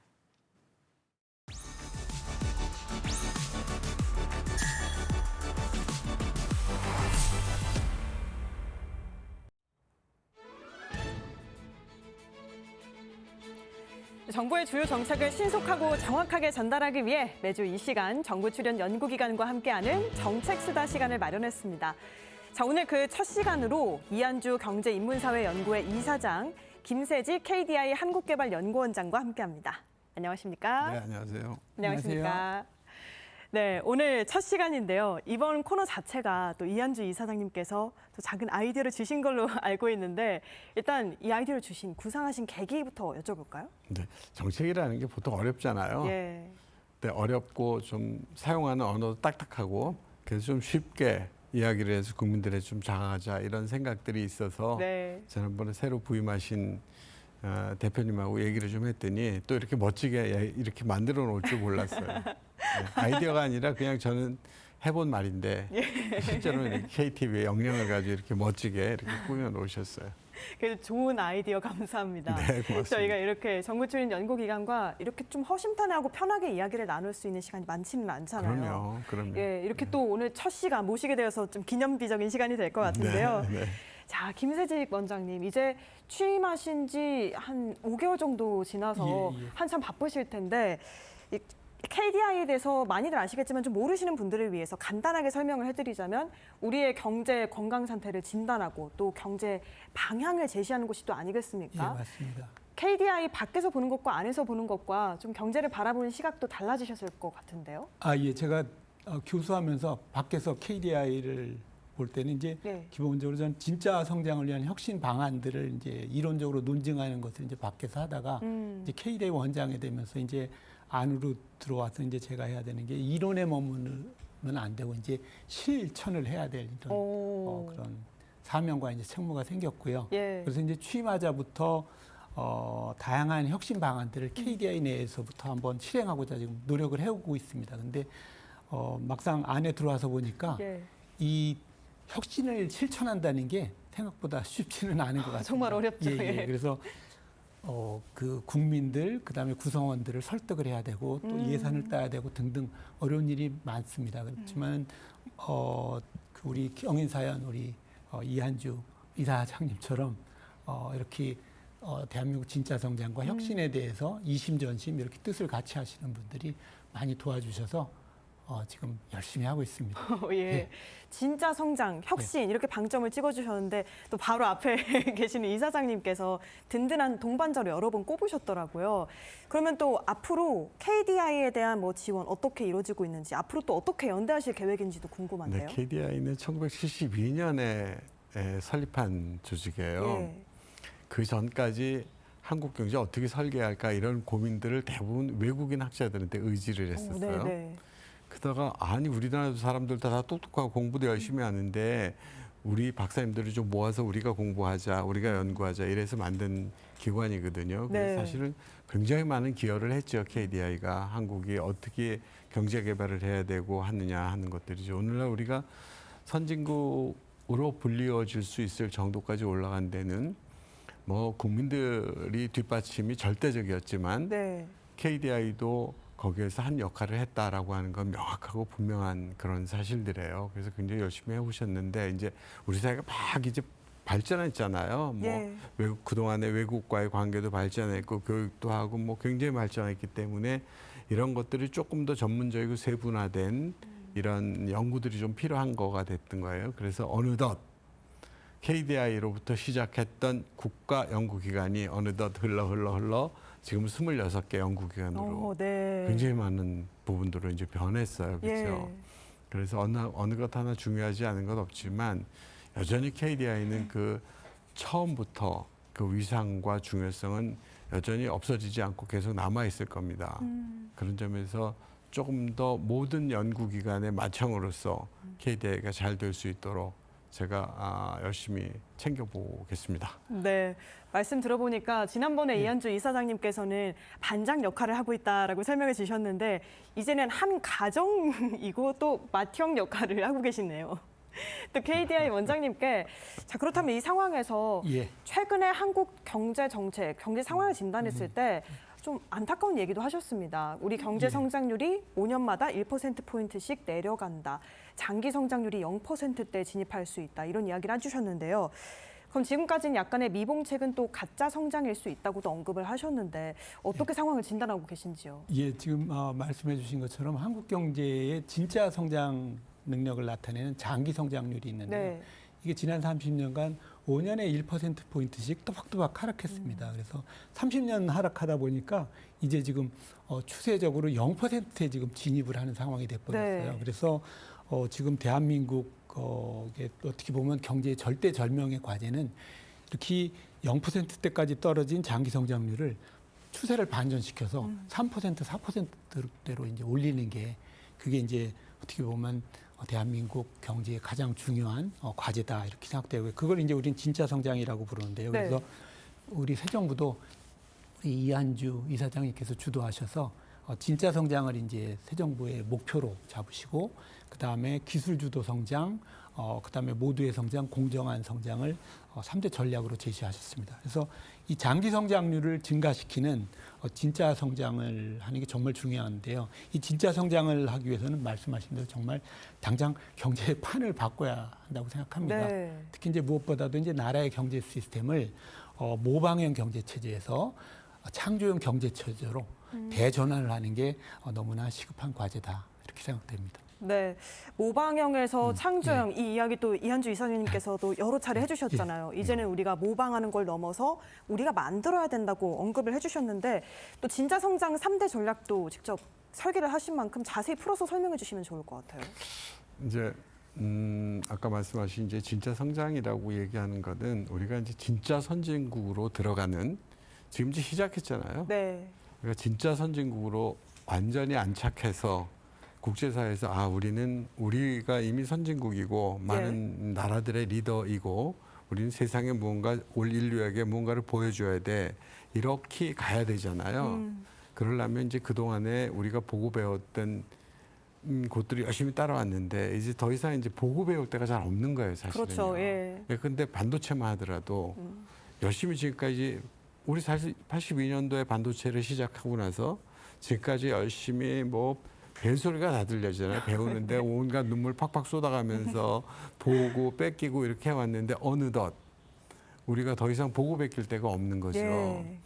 정부의 주요 정책을 신속하고 정확하게 전달하기 위해 매주 이 시간 정부 출연 연구기관과 함께하는 정책수다 시간을 마련했습니다. 자, 오늘 그 첫 시간으로 이한주 경제인문사회연구회 이사장, 김세지 KDI 한국개발연구원장과 함께합니다. 안녕하십니까? 네, 안녕하세요. 안녕하십니까? 네, 오늘 첫 시간인데요. 이번 코너 자체가 또 이한주 이사장님께서 또 작은 아이디어를 주신 걸로 알고 있는데 일단 이 아이디어를 주신 구상하신 계기부터 여쭤볼까요? 네, 정책이라는 게 보통 어렵잖아요. 예. 네, 어렵고 좀 사용하는 언어도 딱딱하고 그래서 좀 쉽게 이야기를 해서 국민들에 좀 장하자 이런 생각들이 있어서 네. 지난번에 새로 부임하신 대표님하고 얘기를 좀 했더니 또 이렇게 멋지게 이렇게 만들어 놓을 줄 몰랐어요. 네, 아이디어가 아니라 그냥 저는 해본 말인데 실제로는 이렇게 KTV의 역량을 가지고 이렇게 멋지게 이렇게 꾸며 놓으셨어요. 그래도 좋은 아이디어 감사합니다. 네, 고맙습니다. 저희가 이렇게 정부 출연 연구기관과 이렇게 좀 허심탄회하고 편하게 이야기를 나눌 수 있는 시간이 많지는 않잖아요. 그럼요. 예, 이렇게 또 오늘 첫 시간 모시게 되어서 좀 기념비적인 시간이 될 것 같은데요. 네. 자, 김세직 원장님, 이제 취임하신 지 한 5개월 정도 지나서 한참 바쁘실 텐데 이 KDI에 대해서 많이들 아시겠지만 좀 모르시는 분들을 위해서 간단하게 설명을 해드리자면 우리의 경제 건강 상태를 진단하고 또 경제 방향을 제시하는 곳이 또 아니겠습니까? 예, 맞습니다. KDI 밖에서 보는 것과 안에서 보는 것과 좀 경제를 바라보는 시각도 달라지셨을 것 같은데요. 아, 예, 제가 교수하면서 밖에서 KDI를 볼 때는 이제 네. 기본적으로 전 진짜 성장을 위한 혁신 방안들을 이제 이론적으로 논증하는 것을 이제 밖에서 하다가 이제 K대회 원장이 되면서 이제 안으로 들어와서 이제 제가 해야 되는 게 이론에 머무르면 안 되고 이제 실천을 해야 될 이런 그런 사명과 이제 책무가 생겼고요. 예. 그래서 이제 취임하자부터 다양한 혁신 방안들을 KDI 내에서부터 한번 실행하고자 지금 노력을 해오고 있습니다. 근데 막상 안에 들어와서 보니까 예. 이 혁신을 실천한다는 게 생각보다 쉽지는 않은 것 같습니다. 정말 어렵죠. 예. 그래서 그 국민들 그다음에 구성원들을 설득을 해야 되고 또 예산을 따야 되고 등등 어려운 일이 많습니다. 그렇지만 그 우리 경인사연 우리 이한주 이사장님처럼 이렇게 대한민국 진짜 성장과 혁신에 대해서 이심전심 이렇게 뜻을 같이 하시는 분들이 많이 도와주셔서 지금 열심히 하고 있습니다. 예. 네. 진짜 성장, 혁신 이렇게 방점을 찍어주셨는데 또 바로 앞에 계시는 이사장님께서 든든한 동반자로 여러 번 꼽으셨더라고요. 그러면 또 앞으로 KDI에 대한 뭐 지원 어떻게 이루어지고 있는지 앞으로 또 어떻게 연대하실 계획인지도 궁금한데요. 네, KDI는 1972년에 설립한 조직이에요. 예. 그 전까지 한국 경제 어떻게 설계할까 이런 고민들을 대부분 외국인 학자들한테 의지를 했었어요. 네네. 그러다가 아니 우리나라 사람들 다 똑똑하고 공부도 열심히 하는데 우리 박사님들을 좀 모아서 우리가 공부하자, 우리가 연구하자 이래서 만든 기관이거든요. 그래서 네. 사실은 굉장히 많은 기여를 했죠. KDI가 한국이 어떻게 경제 개발을 해야 되고 하느냐 하는 것들이죠. 오늘날 우리가 선진국으로 불리워질 수 있을 정도까지 올라간 데는 뭐 국민들이 뒷받침이 절대적이었지만 네. KDI도 거기에서 한 역할을 했다라고 하는 건 명확하고 분명한 그런 사실들이에요. 그래서 굉장히 열심히 해오셨는데 이제 우리 사회가 막 이제 발전했잖아요. 뭐 예. 외국 그동안에 외국과의 관계도 발전했고 교육도 하고 뭐 굉장히 발전했기 때문에 이런 것들이 조금 더 전문적이고 세분화된 이런 연구들이 좀 필요한 거가 됐던 거예요. 그래서 어느덧 KDI로부터 시작했던 국가 연구기관이 어느덧 흘러 지금 26개 연구기관으로 네. 굉장히 많은 부분들로 이제 변했어요. 그렇죠? 예. 그래서 어느 것 하나 중요하지 않은 건 없지만 여전히 KDI는 그 처음부터 그 위상과 중요성은 여전히 없어지지 않고 계속 남아 있을 겁니다. 그런 점에서 조금 더 모든 연구기관의 마청으로서 KDI가 잘 될 수 있도록 제가 열심히 챙겨보겠습니다. 네, 말씀 들어보니까 지난번에 이한주 이사장님께서는 반장 역할을 하고 있다라고 설명해 주셨는데 이제는 한 가정이고 또 맏형 역할을 하고 계시네요. 또 KDI 원장님께 자 그렇다면 이 상황에서 예. 최근에 한국 경제 정책, 경제 상황을 진단했을 때 좀 안타까운 얘기도 하셨습니다. 우리 경제 성장률이 5년마다 1%포인트씩 내려간다. 장기 성장률이 0%대 진입할 수 있다. 이런 이야기를 해주셨는데요. 그럼 지금까지는 약간의 미봉책은 또 가짜 성장일 수 있다고도 언급을 하셨는데 어떻게 상황을 진단하고 계신지요? 예, 지금 말씀해 주신 것처럼 한국 경제의 진짜 성장 능력을 나타내는 장기 성장률이 있는데요. 네. 이게 지난 30년간 5년에 1%포인트씩 또박또박 하락했습니다. 그래서 30년 하락하다 보니까 이제 지금 추세적으로 0%에 지금 진입을 하는 상황이 돼버렸어요. 네. 그래서 지금 대한민국 이게 어떻게 보면 경제의 절대절명의 과제는 이렇게 0%대까지 떨어진 장기 성장률을 추세를 반전시켜서 3%, 4%대로 이제 올리는 게 그게 이제 어떻게 보면 대한민국 경제의 가장 중요한 과제다 이렇게 생각되고 그걸 이제 우리는 진짜 성장이라고 부르는데요. 네. 그래서 우리 새 정부도 우리 이한주 이사장님께서 주도하셔서 진짜 성장을 이제 새 정부의 목표로 잡으시고 그 다음에 기술 주도 성장, 그 다음에 모두의 성장, 공정한 성장을 3대 전략으로 제시하셨습니다. 그래서 이 장기 성장률을 증가시키는 진짜 성장을 하는 게 정말 중요한데요. 이 진짜 성장을 하기 위해서는 말씀하신 대로 정말 당장 경제의 판을 바꿔야 한다고 생각합니다. 네. 특히 이제 무엇보다도 이제 나라의 경제 시스템을 모방형 경제 체제에서 창조형 경제 체제로 대전환을 하는 게 너무나 시급한 과제다 이렇게 생각됩니다. 네, 모방형에서 창조형 이 이야기 또 이한주 이사장님께서도 여러 차례 해주셨잖아요. 이제는 우리가 모방하는 걸 넘어서 우리가 만들어야 된다고 언급을 해주셨는데 또 진짜 성장 3대 전략도 직접 설계를 하신 만큼 자세히 풀어서 설명해 주시면 좋을 것 같아요. 이제 아까 말씀하신 이제 진짜 성장이라고 얘기하는 거는 우리가 이제 진짜 선진국으로 들어가는 지금 이제 시작했잖아요. 네. 그러니까 진짜 선진국으로 완전히 안착해서 국제사회에서 우리가 이미 선진국이고 많은 나라들의 리더이고 우리는 세상에 무언가 올 인류에게 무언가를 보여줘야 돼 이렇게 가야 되잖아요. 그러려면 이제 그 동안에 우리가 보고 배웠던 곳들이 열심히 따라왔는데 이제 더 이상 이제 보고 배울 때가 잘 없는 거예요, 사실은요. 그렇죠. 예. 근데 반도체만 하더라도 열심히 지금까지 우리 사실 82년도에 반도체를 시작하고 나서 지금까지 열심히 뭐 벨소리가 다 들려잖아요. 배우는데 온갖 눈물 팍팍 쏟아가면서 보고 뺏기고 이렇게 해왔는데 어느덧 우리가 더 이상 보고 뺏길 데가 없는 거죠. 예.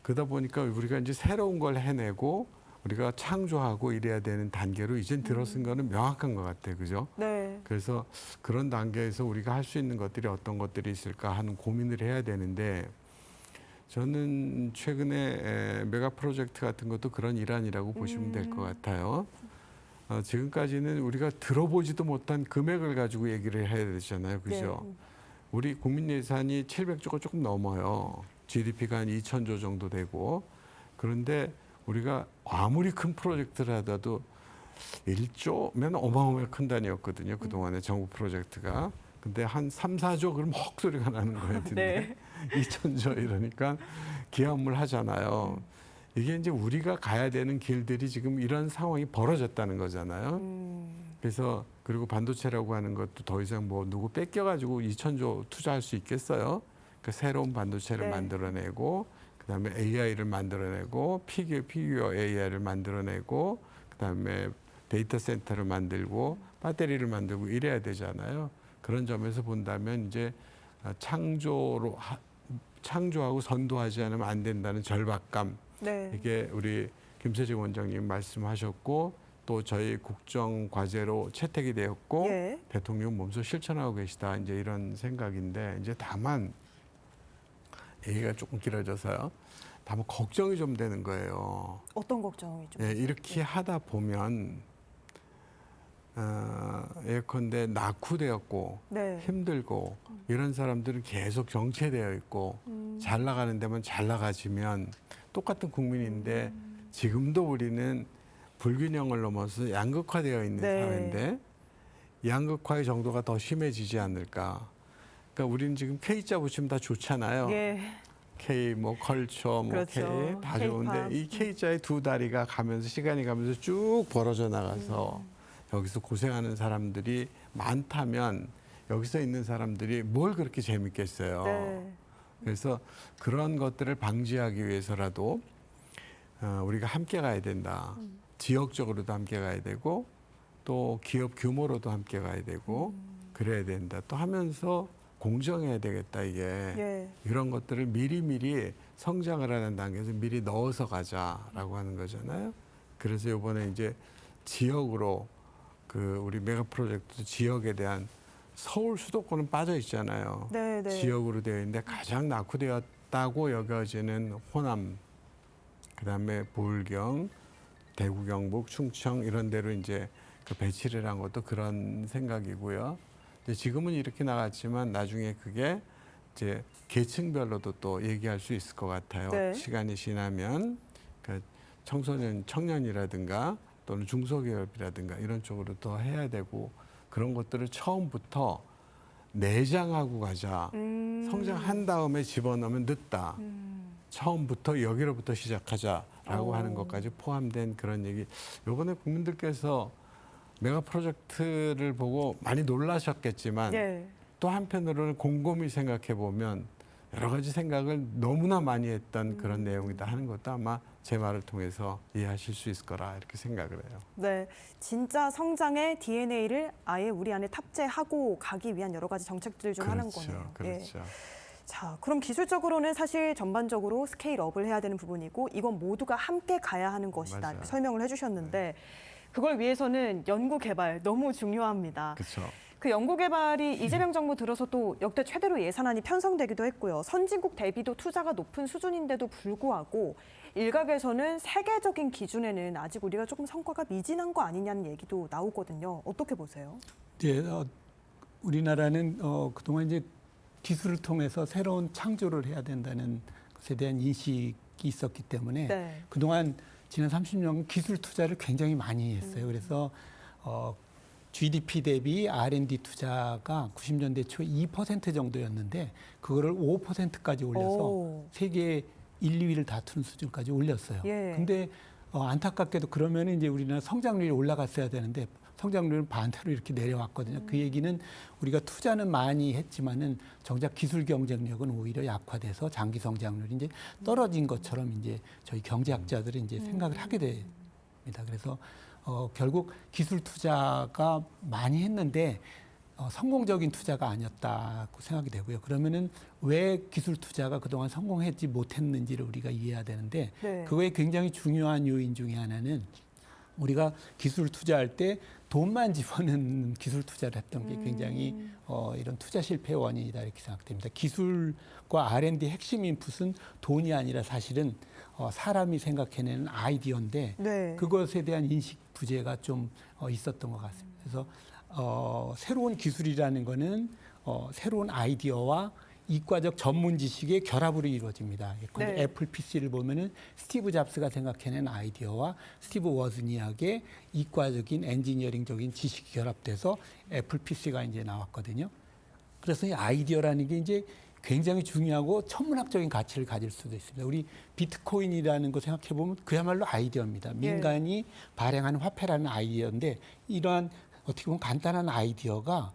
그러다 보니까 우리가 이제 새로운 걸 해내고 우리가 창조하고 이래야 되는 단계로 이젠 들어선 거는 명확한 것 같아요. 그죠? 네. 그래서 그런 단계에서 우리가 할 수 있는 것들이 어떤 것들이 있을까 하는 고민을 해야 되는데 저는 최근에 메가 프로젝트 같은 것도 그런 일환이라고 보시면 될 것 같아요. 지금까지는 우리가 들어보지도 못한 금액을 가지고 얘기를 해야 되잖아요. 그죠? 네. 우리 국민 예산이 700조가 조금 넘어요. GDP가 한 2,000조 정도 되고. 그런데 우리가 아무리 큰 프로젝트를 하더라도 1조면 어마어마하게 큰 단위였거든요. 그동안에 정부 프로젝트가. 근데 한 3, 4조 그러면 헉 소리가 나는 거예요. 네. 2,000조 이러니까 기합물 하잖아요. 이게 이제 우리가 가야 되는 길들이 지금 이런 상황이 벌어졌다는 거잖아요. 그래서 그리고 반도체라고 하는 것도 더 이상 뭐 누구 뺏겨가지고 2,000조 투자할 수 있겠어요? 그러니까 새로운 반도체를 네. 만들어내고 그다음에 AI를 만들어내고 피규어 AI를 만들어내고 그다음에 데이터 센터를 만들고 배터리를 만들고 이래야 되잖아요. 그런 점에서 본다면 이제 창조하고 선도하지 않으면 안 된다는 절박감. 네. 이게 우리 김세정 원장님 말씀하셨고 또 저희 국정 과제로 채택이 되었고 예. 대통령 몸소 실천하고 계시다. 이제 이런 생각인데 이제 다만 얘기가 조금 길어져서요. 다만 걱정이 좀 되는 거예요. 어떤 걱정이 좀? 예, 이렇게 하다 보면 예컨대 낙후되었고 네. 힘들고 이런 사람들은 계속 정체되어 있고 잘 나가는 데만 잘 나가지면 똑같은 국민인데 지금도 우리는 불균형을 넘어서 양극화되어 있는 네. 사회인데 양극화의 정도가 더 심해지지 않을까. 그러니까 우리는 지금 K자 붙이면 다 좋잖아요. 예. K 뭐 컬처 뭐 그렇죠. K 다 K-pop. 좋은데 이 K자의 두 다리가 가면서 시간이 가면서 쭉 벌어져 나가서 여기서 고생하는 사람들이 많다면 여기서 있는 사람들이 뭘 그렇게 재밌겠어요. 네. 그래서 그런 것들을 방지하기 위해서라도 우리가 함께 가야 된다. 지역적으로도 함께 가야 되고 또 기업 규모로도 함께 가야 되고 그래야 된다. 또 하면서 공정해야 되겠다 이게. 예. 이런 것들을 미리미리 성장을 하는 단계에서 미리 넣어서 가자라고 하는 거잖아요. 그래서 이번에 이제 지역으로 그 우리 메가 프로젝트 지역에 대한 서울 수도권은 빠져 있잖아요. 네, 네. 지역으로 되어 있는데 가장 낙후되었다고 여겨지는 호남, 그다음에 부울경, 대구, 경북, 충청 이런 데로 이제 그 배치를 한 것도 그런 생각이고요. 근데 지금은 이렇게 나갔지만 나중에 그게 이제 계층별로도 또 얘기할 수 있을 것 같아요. 네. 시간이 지나면 그러니까 청소년이라든가 또는 중소기업이라든가 이런 쪽으로 더 해야 되고 그런 것들을 처음부터 내장하고 가자. 성장한 다음에 집어넣으면 늦다. 처음부터 여기로부터 시작하자라고 하는 것까지 포함된 그런 얘기. 이번에 국민들께서 메가 프로젝트를 보고 많이 놀라셨겠지만 예. 또 한편으로는 곰곰이 생각해 보면 여러 가지 생각을 너무나 많이 했던 그런 내용이다 하는 것도 아마 제 말을 통해서 이해하실 수 있을 거라 이렇게 생각을 해요. 네, 진짜 성장의 DNA를 아예 우리 안에 탑재하고 가기 위한 여러 가지 정책들 중 하나인 거네요. 그렇죠. 예. 자, 그럼 기술적으로는 사실 전반적으로 스케일업을 해야 되는 부분이고 이건 모두가 함께 가야 하는 것이다 맞아요. 이렇게 설명을 해주셨는데 그걸 위해서는 연구 개발 너무 중요합니다. 그렇죠. 그 연구 개발이 이재명 정부 들어서 또 역대 최대로 예산안이 편성되기도 했고요. 선진국 대비도 투자가 높은 수준인데도 불구하고 일각에서는 세계적인 기준에는 아직 우리가 조금 성과가 미진한 거 아니냐는 얘기도 나오거든요. 어떻게 보세요? 이제 우리나라는 그동안 이제 기술을 통해서 새로운 창조를 해야 된다는 것에 대한 인식이 있었기 때문에 네. 그동안 지난 30년간 기술 투자를 굉장히 많이 했어요. 그래서 GDP 대비 R&D 투자가 90년대 초 2% 정도였는데 그거를 5%까지 올려서 오. 세계 1, 2위를 다투는 수준까지 올렸어요. 예. 근데 안타깝게도 그러면 이제 우리나라 성장률이 올라갔어야 되는데 성장률은 반대로 이렇게 내려왔거든요. 그 얘기는 우리가 투자는 많이 했지만은 정작 기술 경쟁력은 오히려 약화돼서 장기 성장률이 이제 떨어진 것처럼 이제 저희 경제학자들은 이제 생각을 하게 됩니다. 그래서 결국 기술 투자가 많이 했는데 성공적인 투자가 아니었다고 생각이 되고요. 그러면은 왜 기술 투자가 그동안 성공하지 못했는지를 우리가 이해해야 되는데 네. 그거에 굉장히 중요한 요인 중에 하나는 우리가 기술 투자할 때 돈만 집어넣는 기술 투자를 했던 게 굉장히 이런 투자 실패의 원인이다 이렇게 생각됩니다. 기술과 R&D 핵심 인풋은 돈이 아니라 사실은 사람이 생각해내는 아이디어인데 네. 그것에 대한 인식 부재가 좀 있었던 것 같습니다. 그래서 새로운 기술이라는 거는 새로운 아이디어와 이과적 전문 지식의 결합으로 이루어집니다. 예컨대 네. 애플 PC를 보면은 스티브 잡스가 생각해낸 아이디어와 스티브 워즈니악의 이과적인 엔지니어링적인 지식이 결합돼서 애플 PC가 이제 나왔거든요. 그래서 이 아이디어라는 게 이제 굉장히 중요하고 천문학적인 가치를 가질 수도 있습니다. 우리 비트코인이라는 거 생각해 보면 그야말로 아이디어입니다. 민간이 발행하는 화폐라는 아이디어인데 이러한 어떻게 보면 간단한 아이디어가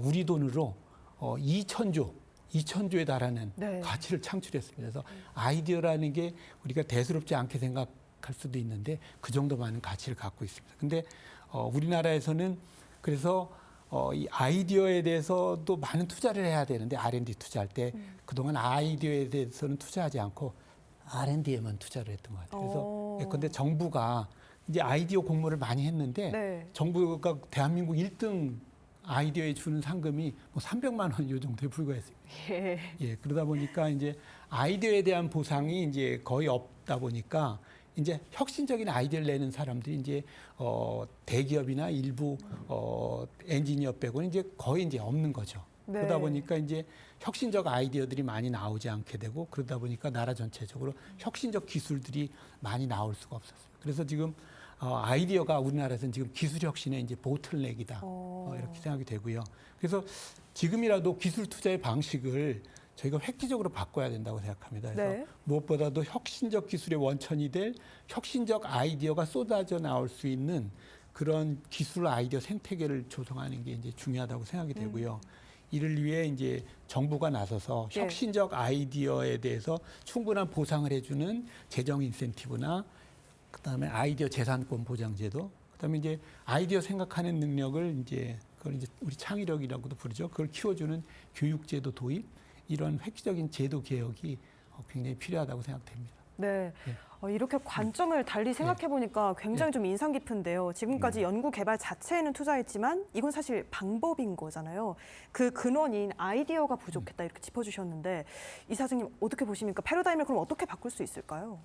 우리 돈으로 2천조에 달하는 네. 가치를 창출했습니다. 그래서 아이디어라는 게 우리가 대수롭지 않게 생각할 수도 있는데 그 정도 많은 가치를 갖고 있습니다. 근데 우리나라에서는 그래서 이 아이디어에 대해서도 많은 투자를 해야 되는데 R&D 투자할 때 그동안 아이디어에 대해서는 투자하지 않고 R&D에만 투자를 했던 것 같아요. 그래서 예컨대 정부가 이제 아이디어 공모를 많이 했는데 네. 정부가 대한민국 1등 아이디어에 주는 상금이 뭐 300만 원 요 정도에 불과했습니다. 예. 예, 그러다 보니까 이제 아이디어에 대한 보상이 이제 거의 없다 보니까 이제 혁신적인 아이디어를 내는 사람들이 이제 대기업이나 일부 엔지니어 빼고는 이제 거의 이제 없는 거죠. 네. 그러다 보니까 이제 혁신적 아이디어들이 많이 나오지 않게 되고 그러다 보니까 나라 전체적으로 혁신적 기술들이 많이 나올 수가 없었어요. 그래서 지금 아이디어가 우리나라에서는 지금 기술 혁신의 이제 보틀넥이다 이렇게 생각이 되고요. 그래서 지금이라도 기술 투자의 방식을 저희가 획기적으로 바꿔야 된다고 생각합니다. 그래서 네. 무엇보다도 혁신적 기술의 원천이 될 혁신적 아이디어가 쏟아져 나올 수 있는 그런 기술 아이디어 생태계를 조성하는 게 이제 중요하다고 생각이 되고요. 이를 위해 이제 정부가 나서서 네. 혁신적 아이디어에 대해서 충분한 보상을 해주는 재정 인센티브나 그다음에 아이디어 재산권 보장제도, 그다음에 이제 아이디어 생각하는 능력을 이제 그걸 이제 우리 창의력이라고도 부르죠. 그걸 키워주는 교육제도 도입, 이런 획기적인 제도 개혁이 굉장히 필요하다고 생각됩니다. 네. 이렇게 관점을 달리 생각해 보니까 굉장히 좀 인상 깊은데요. 지금까지 연구 개발 자체에는 투자했지만 이건 사실 방법인 거잖아요. 그 근원인 아이디어가 부족했다 이렇게 짚어주셨는데 이사장님 어떻게 보십니까? 패러다임을 그럼 어떻게 바꿀 수 있을까요?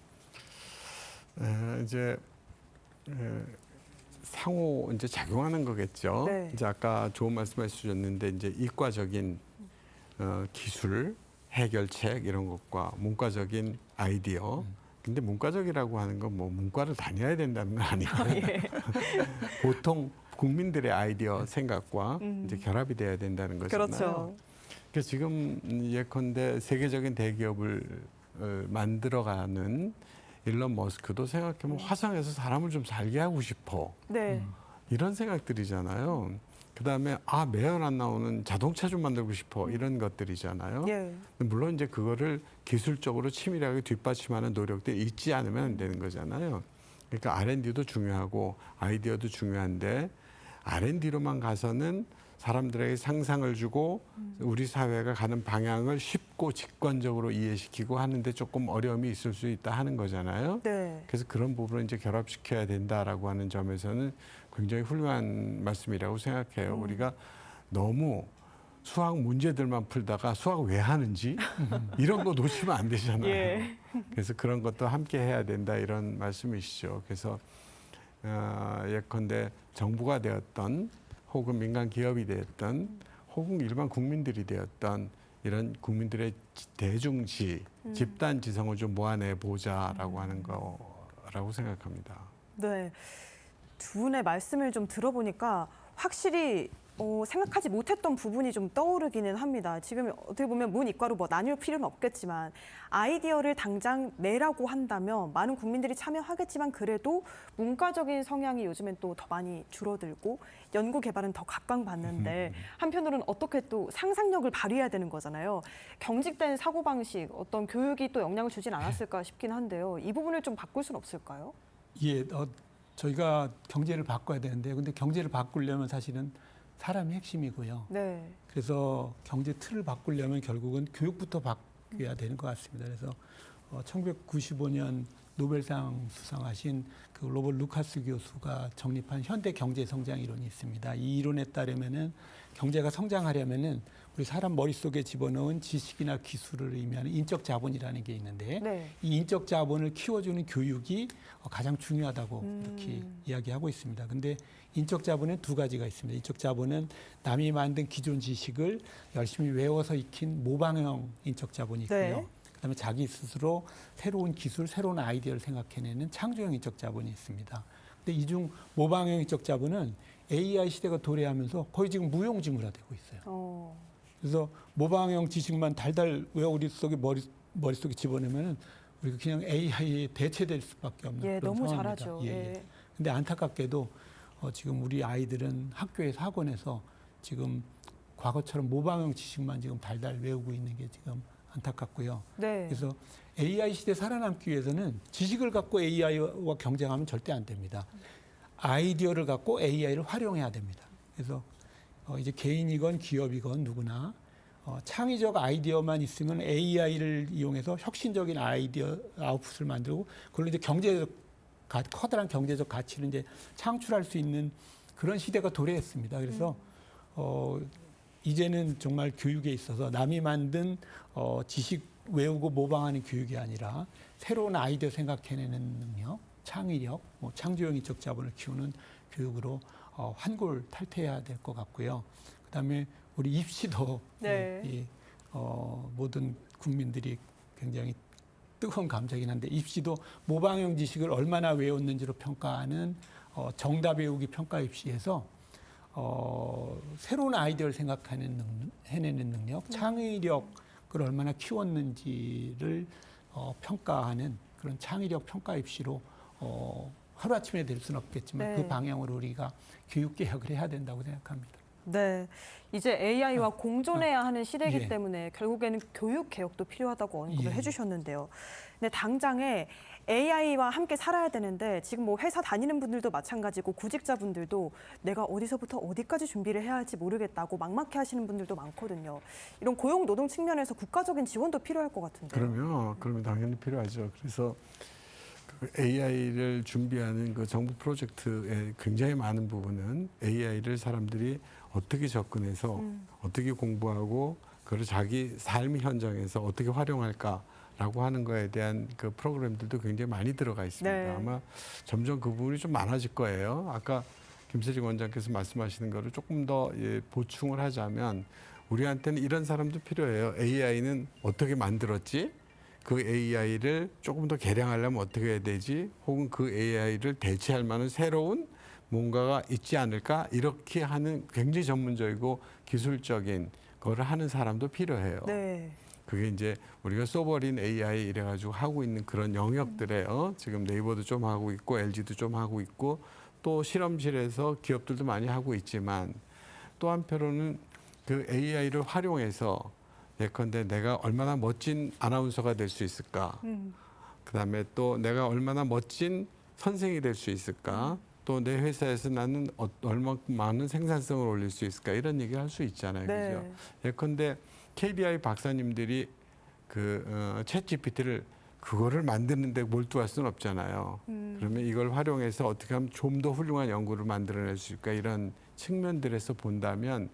이제 상호 이제 작용하는 거겠죠. 네. 이제 아까 좋은 말씀해 주셨는데 이제 이과적인 기술, 해결책 이런 것과 문과적인 아이디어. 근데 문과적이라고 하는 건 뭐 문과를 다녀야 된다는 건 아니고 보통 국민들의 아이디어 생각과 이제 결합이 돼야 된다는 거잖아요. 그렇죠. 그래서 지금 예컨대 세계적인 대기업을 만들어가는 일론 머스크도 생각해보면 화성에서 사람을 좀 살게 하고 싶어. 네. 이런 생각들이잖아요. 그다음에 매연 안 나오는 자동차 좀 만들고 싶어. 이런 것들이잖아요. 예. 물론 이제 그거를 기술적으로 치밀하게 뒷받침하는 노력들이 있지 않으면 안 되는 거잖아요. 그러니까 R&D도 중요하고 아이디어도 중요한데 R&D로만 가서는 사람들에게 상상을 주고 우리 사회가 가는 방향을 쉽고 직관적으로 이해시키고 하는데 조금 어려움이 있을 수 있다 하는 거잖아요. 네. 그래서 그런 부분을 이제 결합시켜야 된다라고 하는 점에서는 굉장히 훌륭한 말씀이라고 생각해요. 우리가 너무 수학 문제들만 풀다가 수학 왜 하는지 이런 거 놓치면 안 되잖아요. 예. 그래서 그런 것도 함께 해야 된다 이런 말씀이시죠. 그래서 예컨대 정부가 되었던 혹은 민간 기업이 되었던 혹은 일반 국민들이 되었던 이런 국민들의 대중시, 집단 지성을 좀 모아내 보자라고 하는 거라고 생각합니다. 네. 두 분의 말씀을 좀 들어보니까 확실히 생각하지 못했던 부분이 좀 떠오르기는 합니다. 지금 어떻게 보면 문이과로 뭐 나뉠 필요는 없겠지만 아이디어를 당장 내라고 한다면 많은 국민들이 참여하겠지만 그래도 문과적인 성향이 요즘엔 또 더 많이 줄어들고 연구 개발은 더 각광받는데 한편으로는 어떻게 또 상상력을 발휘해야 되는 거잖아요. 경직된 사고방식, 어떤 교육이 또 영향을 주진 않았을까 싶긴 한데요. 이 부분을 좀 바꿀 수는 없을까요? 예, 저희가 경제를 바꿔야 되는데 근데 경제를 바꾸려면 사실은 사람이 핵심이고요. 네. 그래서 경제 틀을 바꾸려면 결국은 교육부터 바뀌어야 되는 것 같습니다. 그래서 1995년 노벨상 수상하신 그 로버트 루카스 교수가 정립한 현대 경제 성장 이론이 있습니다. 이 이론에 따르면은 경제가 성장하려면은 우리 사람 머릿속에 집어넣은 지식이나 기술을 의미하는 인적 자본이라는 게 있는데 네. 이 인적 자본을 키워주는 교육이 가장 중요하다고 이렇게 이야기하고 있습니다. 근데 인적 자본은 두 가지가 있습니다. 인적 자본은 남이 만든 기존 지식을 열심히 외워서 익힌 모방형 인적 자본이 있고요. 네. 그다음에 자기 스스로 새로운 기술, 새로운 아이디어를 생각해내는 창조형 인적 자본이 있습니다. 근데 이 중 모방형 인적 자본은 AI 시대가 도래하면서 거의 지금 무용지물화되고 있어요. 그래서 모방형 지식만 달달 외워 우리 속에 머릿속에 집어넣으면 우리가 그냥 AI에 대체될 수밖에 없는 예, 그런 너무 상황입니다. 잘하죠. 예, 예. 예. 근데 안타깝게도 지금 우리 아이들은 학교에서 학원에서 지금 과거처럼 모방형 지식만 지금 달달 외우고 있는 게 지금 안타깝고요. 네. 그래서 AI 시대 살아남기 위해서는 지식을 갖고 AI와 경쟁하면 절대 안 됩니다. 아이디어를 갖고 AI를 활용해야 됩니다. 그래서 이제 개인이건 기업이건 누구나 창의적 아이디어만 있으면 AI를 이용해서 혁신적인 아이디어 아웃풋을 만들고 그걸로 이제 커다란 경제적 가치를 이제 창출할 수 있는 그런 시대가 도래했습니다. 그래서 이제는 정말 교육에 있어서 남이 만든 지식 외우고 모방하는 교육이 아니라 새로운 아이디어 생각해내는 능력, 창의력, 창조형 인적 자본을 키우는 교육으로 환골탈태해야 될 것 같고요. 그다음에 우리 입시도 네. 모든 국민들이 굉장히 뜨거운 감정이긴 한데 입시도 모방형 지식을 얼마나 외웠는지로 평가하는 정답 외우기 평가 입시에서 새로운 아이디어를 해내는 능력, 창의력을 얼마나 키웠는지를 평가하는 그런 창의력 평가 입시로 하루아침에 될 수는 없겠지만 네. 그 방향으로 우리가 교육 개혁을 해야 된다고 생각합니다. 네. 이제 AI와 공존해야 하는 시대이기 예. 때문에 결국에는 교육 개혁도 필요하다고 언급을 예. 해주셨는데요. 근데 당장에 AI와 함께 살아야 되는데 지금 뭐 회사 다니는 분들도 마찬가지고 구직자분들도 내가 어디서부터 어디까지 준비를 해야 할지 모르겠다고 막막해 하시는 분들도 많거든요. 이런 고용 노동 측면에서 국가적인 지원도 필요할 것 같은데요. 그러면 당연히 필요하죠. 그래서 AI를 준비하는 그 정부 프로젝트의 굉장히 많은 부분은 AI를 사람들이 어떻게 접근해서 어떻게 공부하고 그걸 자기 삶 현장에서 어떻게 활용할까라고 하는 거에 대한 그 프로그램들도 굉장히 많이 들어가 있습니다. 네. 아마 점점 그 부분이 좀 많아질 거예요. 아까 김세진 원장께서 말씀하시는 거를 조금 더 보충을 하자면 우리한테는 이런 사람도 필요해요. AI는 어떻게 만들었지? 그 AI를 조금 더 개량하려면 어떻게 해야 되지? 혹은 그 AI를 대체할 만한 새로운 뭔가가 있지 않을까? 이렇게 하는 굉장히 전문적이고 기술적인 거를 하는 사람도 필요해요. 네. 그게 이제 우리가 소버린 AI 이래가지고 하고 있는 그런 영역들에 지금 네이버도 좀 하고 있고 LG도 좀 하고 있고 또 실험실에서 기업들도 많이 하고 있지만 또 한편으로는 그 AI를 활용해서 예컨대 내가 얼마나 멋진 아나운서가 될 수 있을까? 그다음에 또 내가 얼마나 멋진 선생이 될 수 있을까? 또 내 회사에서 나는 얼마나 많은 생산성을 올릴 수 있을까? 이런 얘기를 할 수 있잖아요. 네. 그죠? 예컨대 KDI 박사님들이 챗 GPT를 그거를 만드는데 몰두할 수는 없잖아요. 그러면 이걸 활용해서 어떻게 하면 좀 더 훌륭한 연구를 만들어낼 수 있을까? 이런 측면들에서 본다면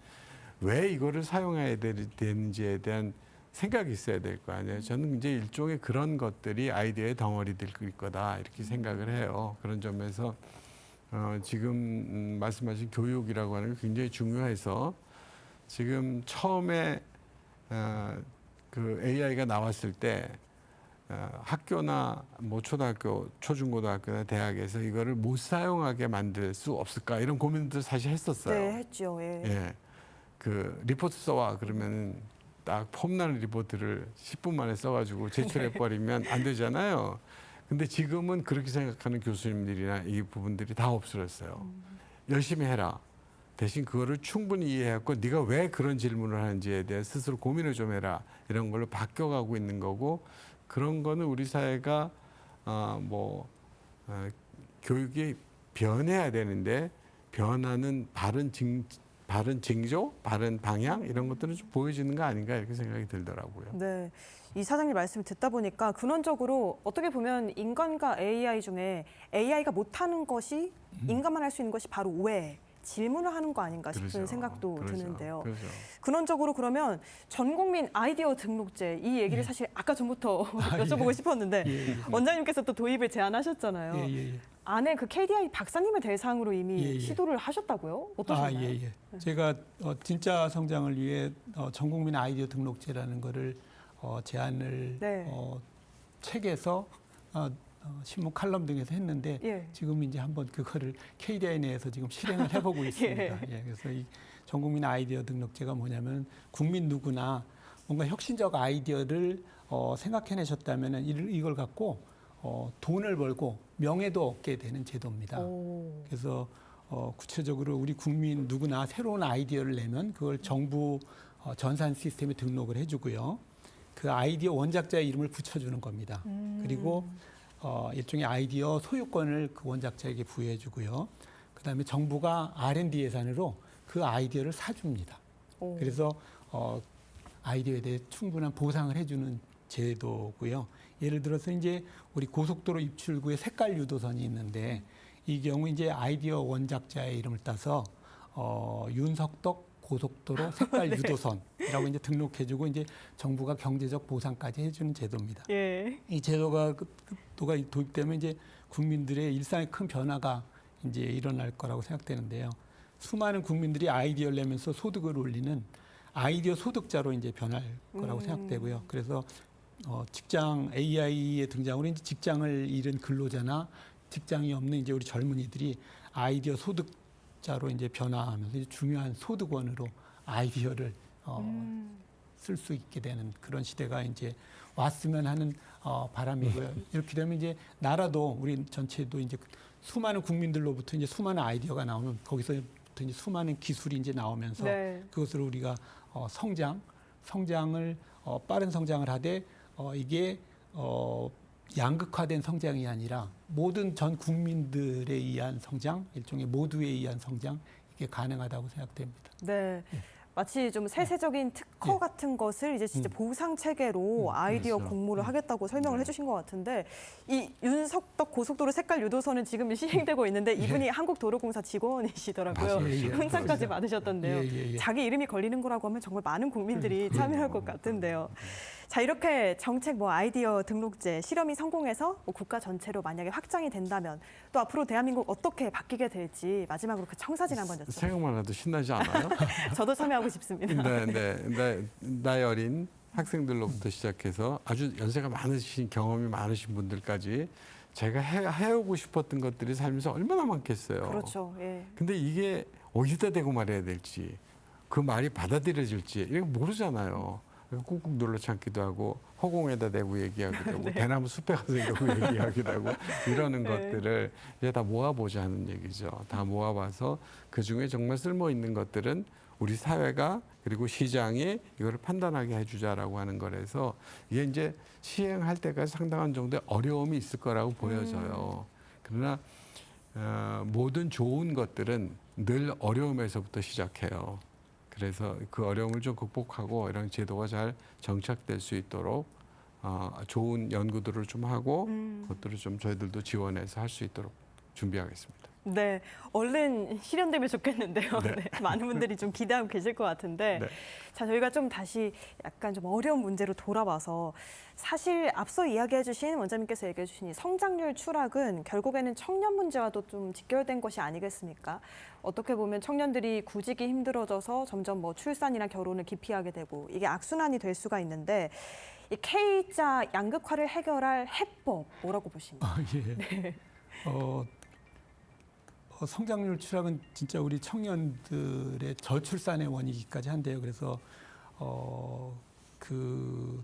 왜 이거를 사용해야 되는지에 대한 생각이 있어야 될 거 아니에요. 저는 이제 일종의 그런 것들이 아이디어의 덩어리들 거다 이렇게 생각을 해요. 그런 점에서 지금 말씀하신 교육이라고 하는 게 굉장히 중요해서 지금 처음에 그 AI가 나왔을 때 학교나 뭐 초등학교, 초중고등학교나 대학에서 이거를 못 사용하게 만들 수 없을까 이런 고민들 사실 했었어요. 네, 했죠. 예. 예, 그 리포트 써와 그러면 딱 폼나는 리포트를 10분 만에 써가지고 제출해 버리면 안 되잖아요. 근데 지금은 그렇게 생각하는 교수님들이나 이 부분들이 다 없어졌어요. 열심히 해라. 대신 그거를 충분히 이해하고 네가 왜 그런 질문을 하는지에 대해 스스로 고민을 좀 해라. 이런 걸로 바뀌어가고 있는 거고 그런 거는 우리 사회가 교육이 변해야 되는데 변하는 바른 징조, 바른 방향 이런 것들은 좀 보여지는 거 아닌가 이렇게 생각이 들더라고요. 네. 이 사장님 말씀을 듣다 보니까 근원적으로 어떻게 보면 인간과 AI 중에 AI가 못하는 것이 인간만 할 수 있는 것이 바로 오해, 질문을 하는 거 아닌가 싶은 그러죠. 생각도 그러죠. 드는데요. 그러죠. 근원적으로 그러면 전 국민 아이디어 등록제 이 얘기를 사실 아까 전부터 여쭤보고 싶었는데 원장님께서 또 도입을 제안하셨잖아요. 안에 그 KDI 박사님을 대상으로 이미 시도를 하셨다고요? 어떠셨나요? 제가 진짜 성장을 위해 전 국민 아이디어 등록제라는 거를 제안을 책에서 신문 칼럼 등에서 했는데 지금 이제 한번 그거를 KDI 내에서 지금 실행을 해보고 있습니다. 그래서 이 전 국민 아이디어 등록제가 뭐냐면 국민 누구나 뭔가 혁신적 아이디어를 생각해내셨다면 이걸 갖고 돈을 벌고 명예도 얻게 되는 제도입니다. 그래서 구체적으로 우리 국민 누구나 새로운 아이디어를 내면 그걸 정부 전산 시스템에 등록을 해주고요. 그 아이디어 원작자의 이름을 붙여주는 겁니다. 그리고 일종의 아이디어 소유권을 그 원작자에게 부여해주고요. 그다음에 정부가 R&D 예산으로 그 아이디어를 사줍니다. 그래서 아이디어에 대해 충분한 보상을 해주는 제도고요. 예를 들어서 이제 우리 고속도로 입출구에 색깔 유도선이 있는데 이 경우 이제 아이디어 원작자의 이름을 따서 윤석덕 고속도로 색깔 유도선이라고 이제 등록해주고 이제 정부가 경제적 보상까지 해주는 제도입니다. 이 제도가 도입되면 이제 국민들의 일상에 큰 변화가 이제 일어날 거라고 생각되는데요. 수많은 국민들이 아이디어를 내면서 소득을 올리는 아이디어 소득자로 이제 변할 거라고 생각되고요. 그래서 직장 AI의 등장으로 이제 직장을 잃은 근로자나 직장이 없는 이제 우리 젊은이들이 아이디어 소득자로 이제 변화하면서 이제 중요한 소득원으로 아이디어를 쓸 수 있게 되는 그런 시대가 이제 왔으면 하는 바람이고요. 이렇게 되면 이제 나라도 우리 전체도 이제 수많은 국민들로부터 이제 수많은 아이디어가 나오면 거기서부터 이제 수많은 기술이 이제 나오면서 그것을 우리가 성장을 빠른 성장을 하되 이게 양극화된 성장이 아니라 모든 전 국민들에 의한 성장, 일종의 모두에 의한 성장 이게 가능하다고 생각됩니다. 네. 마치 좀 세세적인 특허 같은 것을 이제 진짜 보상 체계로 아이디어 공모를 하겠다고 설명을 해주신 것 같은데 이 윤석덕 고속도로 색깔 유도선은 지금 시행되고 있는데 이분이 한국도로공사 직원이시더라고요. 훈장까지 받으셨던데요. 자기 이름이 걸리는 거라고 하면 정말 많은 국민들이 참여할 것 같은데요. 자, 이렇게 정책 아이디어 등록제 실험이 성공해서 국가 전체로 만약에 확장이 된다면 또 앞으로 대한민국 어떻게 바뀌게 될지 마지막으로 그 청사진 한번 여쭤볼게요. 생각만 해도 신나지 않아요? 저도 참여하고 싶습니다. 나이 어린 학생들로부터 시작해서 아주 연세가 많으신 경험이 많으신 분들까지 제가 해오고 싶었던 것들이 살면서 얼마나 많겠어요. 그렇죠. 근데 이게 어디다 대고 말해야 될지 그 말이 받아들여질지 이거 모르잖아요. 꾹꾹 눌러 참기도 하고 허공에다 대고 얘기하기도 하고 대나무 숲에 가서 이러고 얘기하기도 하고 이러는 것들을 이제 다 모아보자 하는 얘기죠. 다 모아봐서 그중에 정말 쓸모 있는 것들은 우리 사회가 그리고 시장이 이거를 판단하게 해주자라고 하는 거라서 이게 이제 시행할 때까지 상당한 정도의 어려움이 있을 거라고 보여져요. 그러나 모든 좋은 것들은 늘 어려움에서부터 시작해요. 그래서 그 어려움을 좀 극복하고 이런 제도가 잘 정착될 수 있도록 좋은 연구들을 좀 하고 그것들을 좀 저희들도 지원해서 할 수 있도록 준비하겠습니다. 네, 얼른 실현되면 좋겠는데요. 네. 네, 많은 분들이 좀 기대하고 계실 것 같은데. 네. 자, 저희가 좀 다시 약간 좀 어려운 문제로 돌아와서 사실 앞서 이야기해 주신 원장님께서 얘기해 주신 이 성장률 추락은 결국에는 청년 문제와도 좀 직결된 것이 아니겠습니까? 어떻게 보면 청년들이 구직이 힘들어져서 점점 뭐 출산이나 결혼을 기피하게 되고 이게 악순환이 될 수가 있는데 이 K자 양극화를 해결할 해법 뭐라고 보십니까? 예. 성장률 추락은 진짜 우리 청년들의 저출산의 원인이기까지 한데요. 그래서 그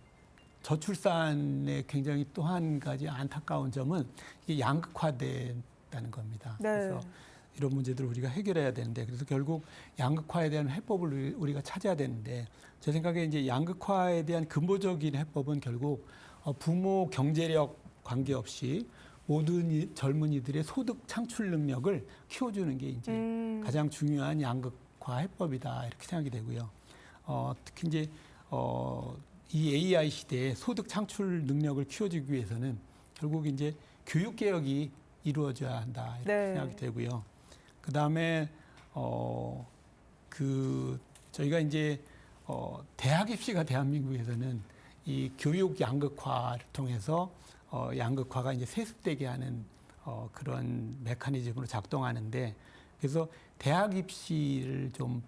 저출산의 굉장히 또 한 가지 안타까운 점은 이게 양극화된다는 겁니다. 네. 그래서 이런 문제들을 우리가 해결해야 되는데 그래서 결국 양극화에 대한 해법을 우리가 찾아야 되는데 제 생각에 이제 양극화에 대한 근본적인 해법은 결국 부모 경제력 관계없이 모든 젊은이들의 소득 창출 능력을 키워주는 게 이제 가장 중요한 양극화 해법이다 이렇게 생각이 되고요. 특히 이제 이 AI 시대에 소득 창출 능력을 키워주기 위해서는 결국 이제 교육 개혁이 이루어져야 한다 이렇게 네. 생각이 되고요. 그 다음에 저희가 이제 대학 입시가 대한민국에서는 이 교육 양극화를 통해서 양극화가 이제 세습되게 하는 그런 메커니즘으로 작동하는데 그래서 대학 입시를 좀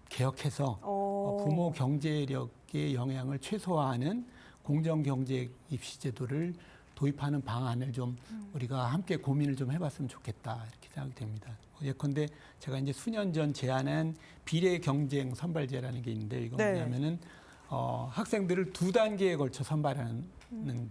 개혁해서 부모 경제력의 영향을 최소화하는 공정 경제 입시 제도를 도입하는 방안을 좀 우리가 함께 고민을 좀 해봤으면 좋겠다 이렇게 생각이 됩니다. 예컨대 제가 이제 수년 전 제안한 비례 경쟁 선발제라는 게 있는데 이건 네. 뭐냐면은 학생들을 2단계에 걸쳐 선발하는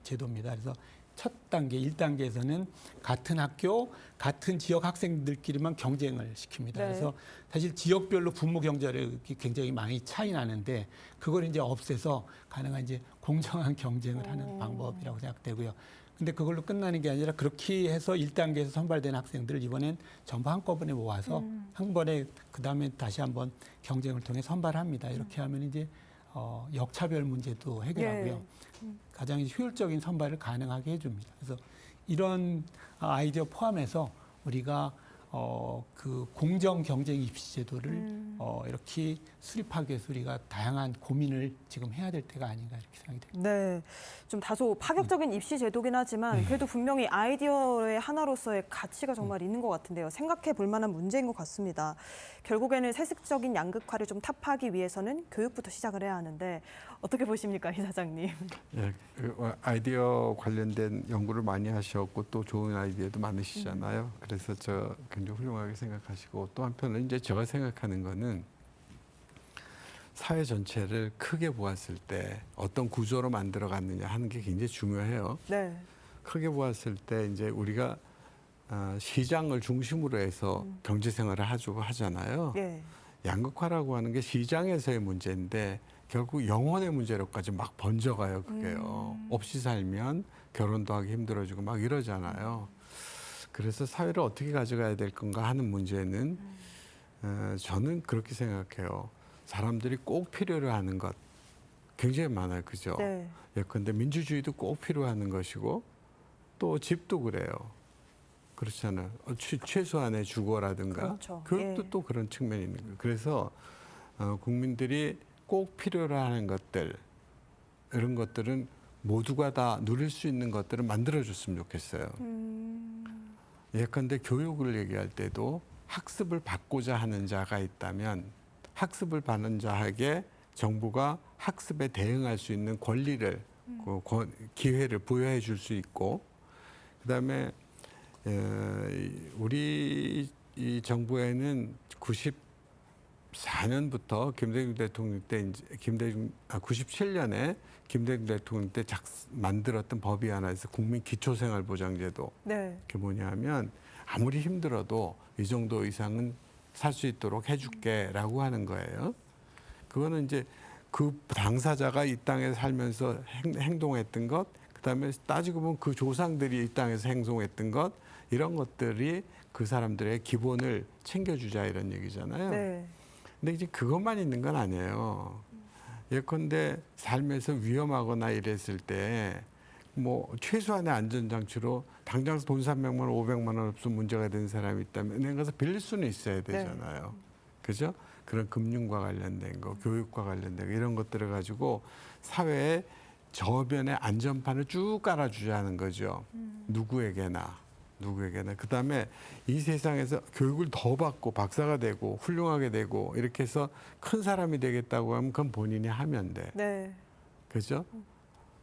제도입니다. 그래서 첫 단계, 1단계에서는 같은 학교, 같은 지역 학생들끼리만 경쟁을 시킵니다. 네. 그래서 사실 지역별로 부모 경제력이 굉장히 많이 차이 나는데 그걸 이제 없애서 가능한 이제 공정한 경쟁을 하는 방법이라고 생각되고요. 근데 그걸로 끝나는 게 아니라 그렇게 해서 1단계에서 선발된 학생들을 이번엔 전부 한꺼번에 모아서 한 번에 그다음에 다시 한번 경쟁을 통해 선발합니다. 이렇게 하면 이제 역차별 문제도 해결하고요. 가장 효율적인 선발을 가능하게 해줍니다. 그래서 이런 아이디어 포함해서 우리가 그 공정 경쟁 입시 제도를 이렇게 수립하기 위해서 우리가 다양한 고민을 지금 해야 될 때가 아닌가 이렇게 생각이 됩니다. 네, 좀 다소 파격적인 입시 제도긴 하지만 그래도 분명히 아이디어의 하나로서의 가치가 정말 있는 것 같은데요. 생각해 볼 만한 문제인 것 같습니다. 결국에는 세습적인 양극화를 좀 타파하기 위해서는 교육부터 시작을 해야 하는데 어떻게 보십니까, 이사장님? 예, 아이디어 관련된 연구를 많이 하셨고 또 좋은 아이디어도 많으시잖아요. 그래서 저 굉장히 훌륭하게 생각하시고 또 한편은 이제 제가 생각하는 거는 사회 전체를 크게 보았을 때 어떤 구조로 만들어 갔느냐 하는 게 굉장히 중요해요. 네. 크게 보았을 때 이제 우리가 시장을 중심으로 해서 경제 생활을 하잖아요. 예. 양극화라고 하는 게 시장에서의 문제인데 결국 영혼의 문제로까지 막 번져가요. 그게요. 없이 살면 결혼도 하기 힘들어지고 막 이러잖아요. 그래서 사회를 어떻게 가져가야 될 건가 하는 문제는 저는 그렇게 생각해요. 사람들이 꼭 필요로 하는 것 굉장히 많아요. 그죠? 네. 예컨대 민주주의도 꼭 필요하는 것이고 또 집도 그래요. 그렇잖아요. 최소한의 주거라든가 그렇죠. 교육도 예. 또 그런 측면이 있는 거예요. 그래서 국민들이 꼭 필요로 하는 것들 이런 것들은 모두가 다 누릴 수 있는 것들을 만들어줬으면 좋겠어요. 예컨대 교육을 얘기할 때도 학습을 받고자 하는 자가 있다면 학습을 받는 자에게 정부가 학습에 대응할 수 있는 권리를 기회를 부여해 줄 수 있고 그다음에 우리 이 정부에는 94년부터 김대중 대통령 때 97년에 김대중 대통령 때 만들었던 법이 하나 있어 국민 기초생활보장제도. 네. 그게 뭐냐면 아무리 힘들어도 이 정도 이상은 살 수 있도록 해줄게라고 하는 거예요. 그거는 이제 그 당사자가 이 땅에 살면서 행동했던 것, 그다음에 따지고 보면 그 조상들이 이 땅에서 행동했던 것 이런 것들이 그 사람들의 기본을 챙겨주자 이런 얘기잖아요. 네. 근데 이제 그것만 있는 건 아니에요. 예컨대 삶에서 위험하거나 이랬을 때 뭐 최소한의 안전장치로 당장 돈 300만 원, 500만 원 없으면 문제가 되는 사람이 있다면 은행 가서 빌릴 수는 있어야 되잖아요. 그죠? 그런 금융과 관련된 거, 교육과 관련된 거 이런 것들을 가지고 사회에 저변의 안전판을 쭉 깔아주자는 거죠. 누구에게나. 그다음에 이 세상에서 교육을 더 받고 박사가 되고 훌륭하게 되고 이렇게 해서 큰 사람이 되겠다고 하면 그건 본인이 하면 돼. 네. 그죠?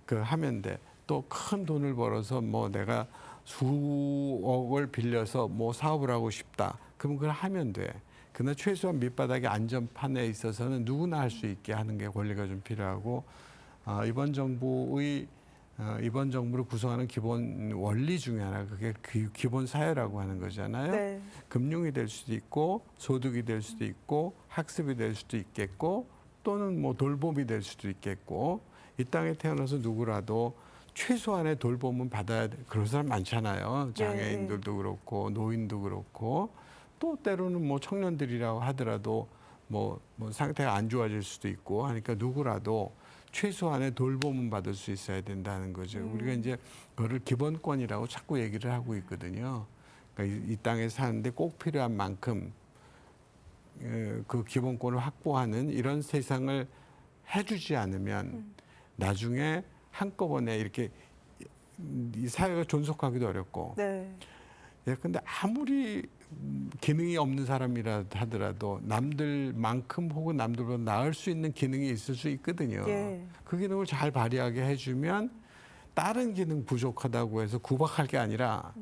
그 하면 돼. 또 큰 돈을 벌어서 뭐 내가 수억을 빌려서 뭐 사업을 하고 싶다. 그럼 그걸 하면 돼. 그러나 최소한 밑바닥의 안전판에 있어서는 누구나 할 수 있게 하는 게 권리가 좀 필요하고 이번 정부를 구성하는 기본 원리 중에 하나가 그게 기본 사회라고 하는 거잖아요. 네. 금융이 될 수도 있고 소득이 될 수도 있고 학습이 될 수도 있겠고 또는 뭐 돌봄이 될 수도 있겠고 이 땅에 태어나서 누구라도 최소한의 돌봄은 받아야 돼. 그런 사람 많잖아요. 장애인들도 그렇고 노인도 그렇고 또 때로는 뭐 청년들이라고 하더라도 뭐 상태가 안 좋아질 수도 있고 하니까 누구라도 최소한의 돌봄은 받을 수 있어야 된다는 거죠. 우리가 이제 그거를 기본권이라고 자꾸 얘기를 하고 있거든요. 그러니까 이 땅에 사는데 꼭 필요한 만큼 그 기본권을 확보하는 이런 세상을 해주지 않으면 나중에 한꺼번에 이렇게 이 사회가 존속하기도 어렵고. 네. 예, 근데 아무리 기능이 없는 사람이라 하더라도 남들만큼 혹은 남들보다 나을 수 있는 기능이 있을 수 있거든요. 예. 그 기능을 잘 발휘하게 해주면 다른 기능 부족하다고 해서 구박할 게 아니라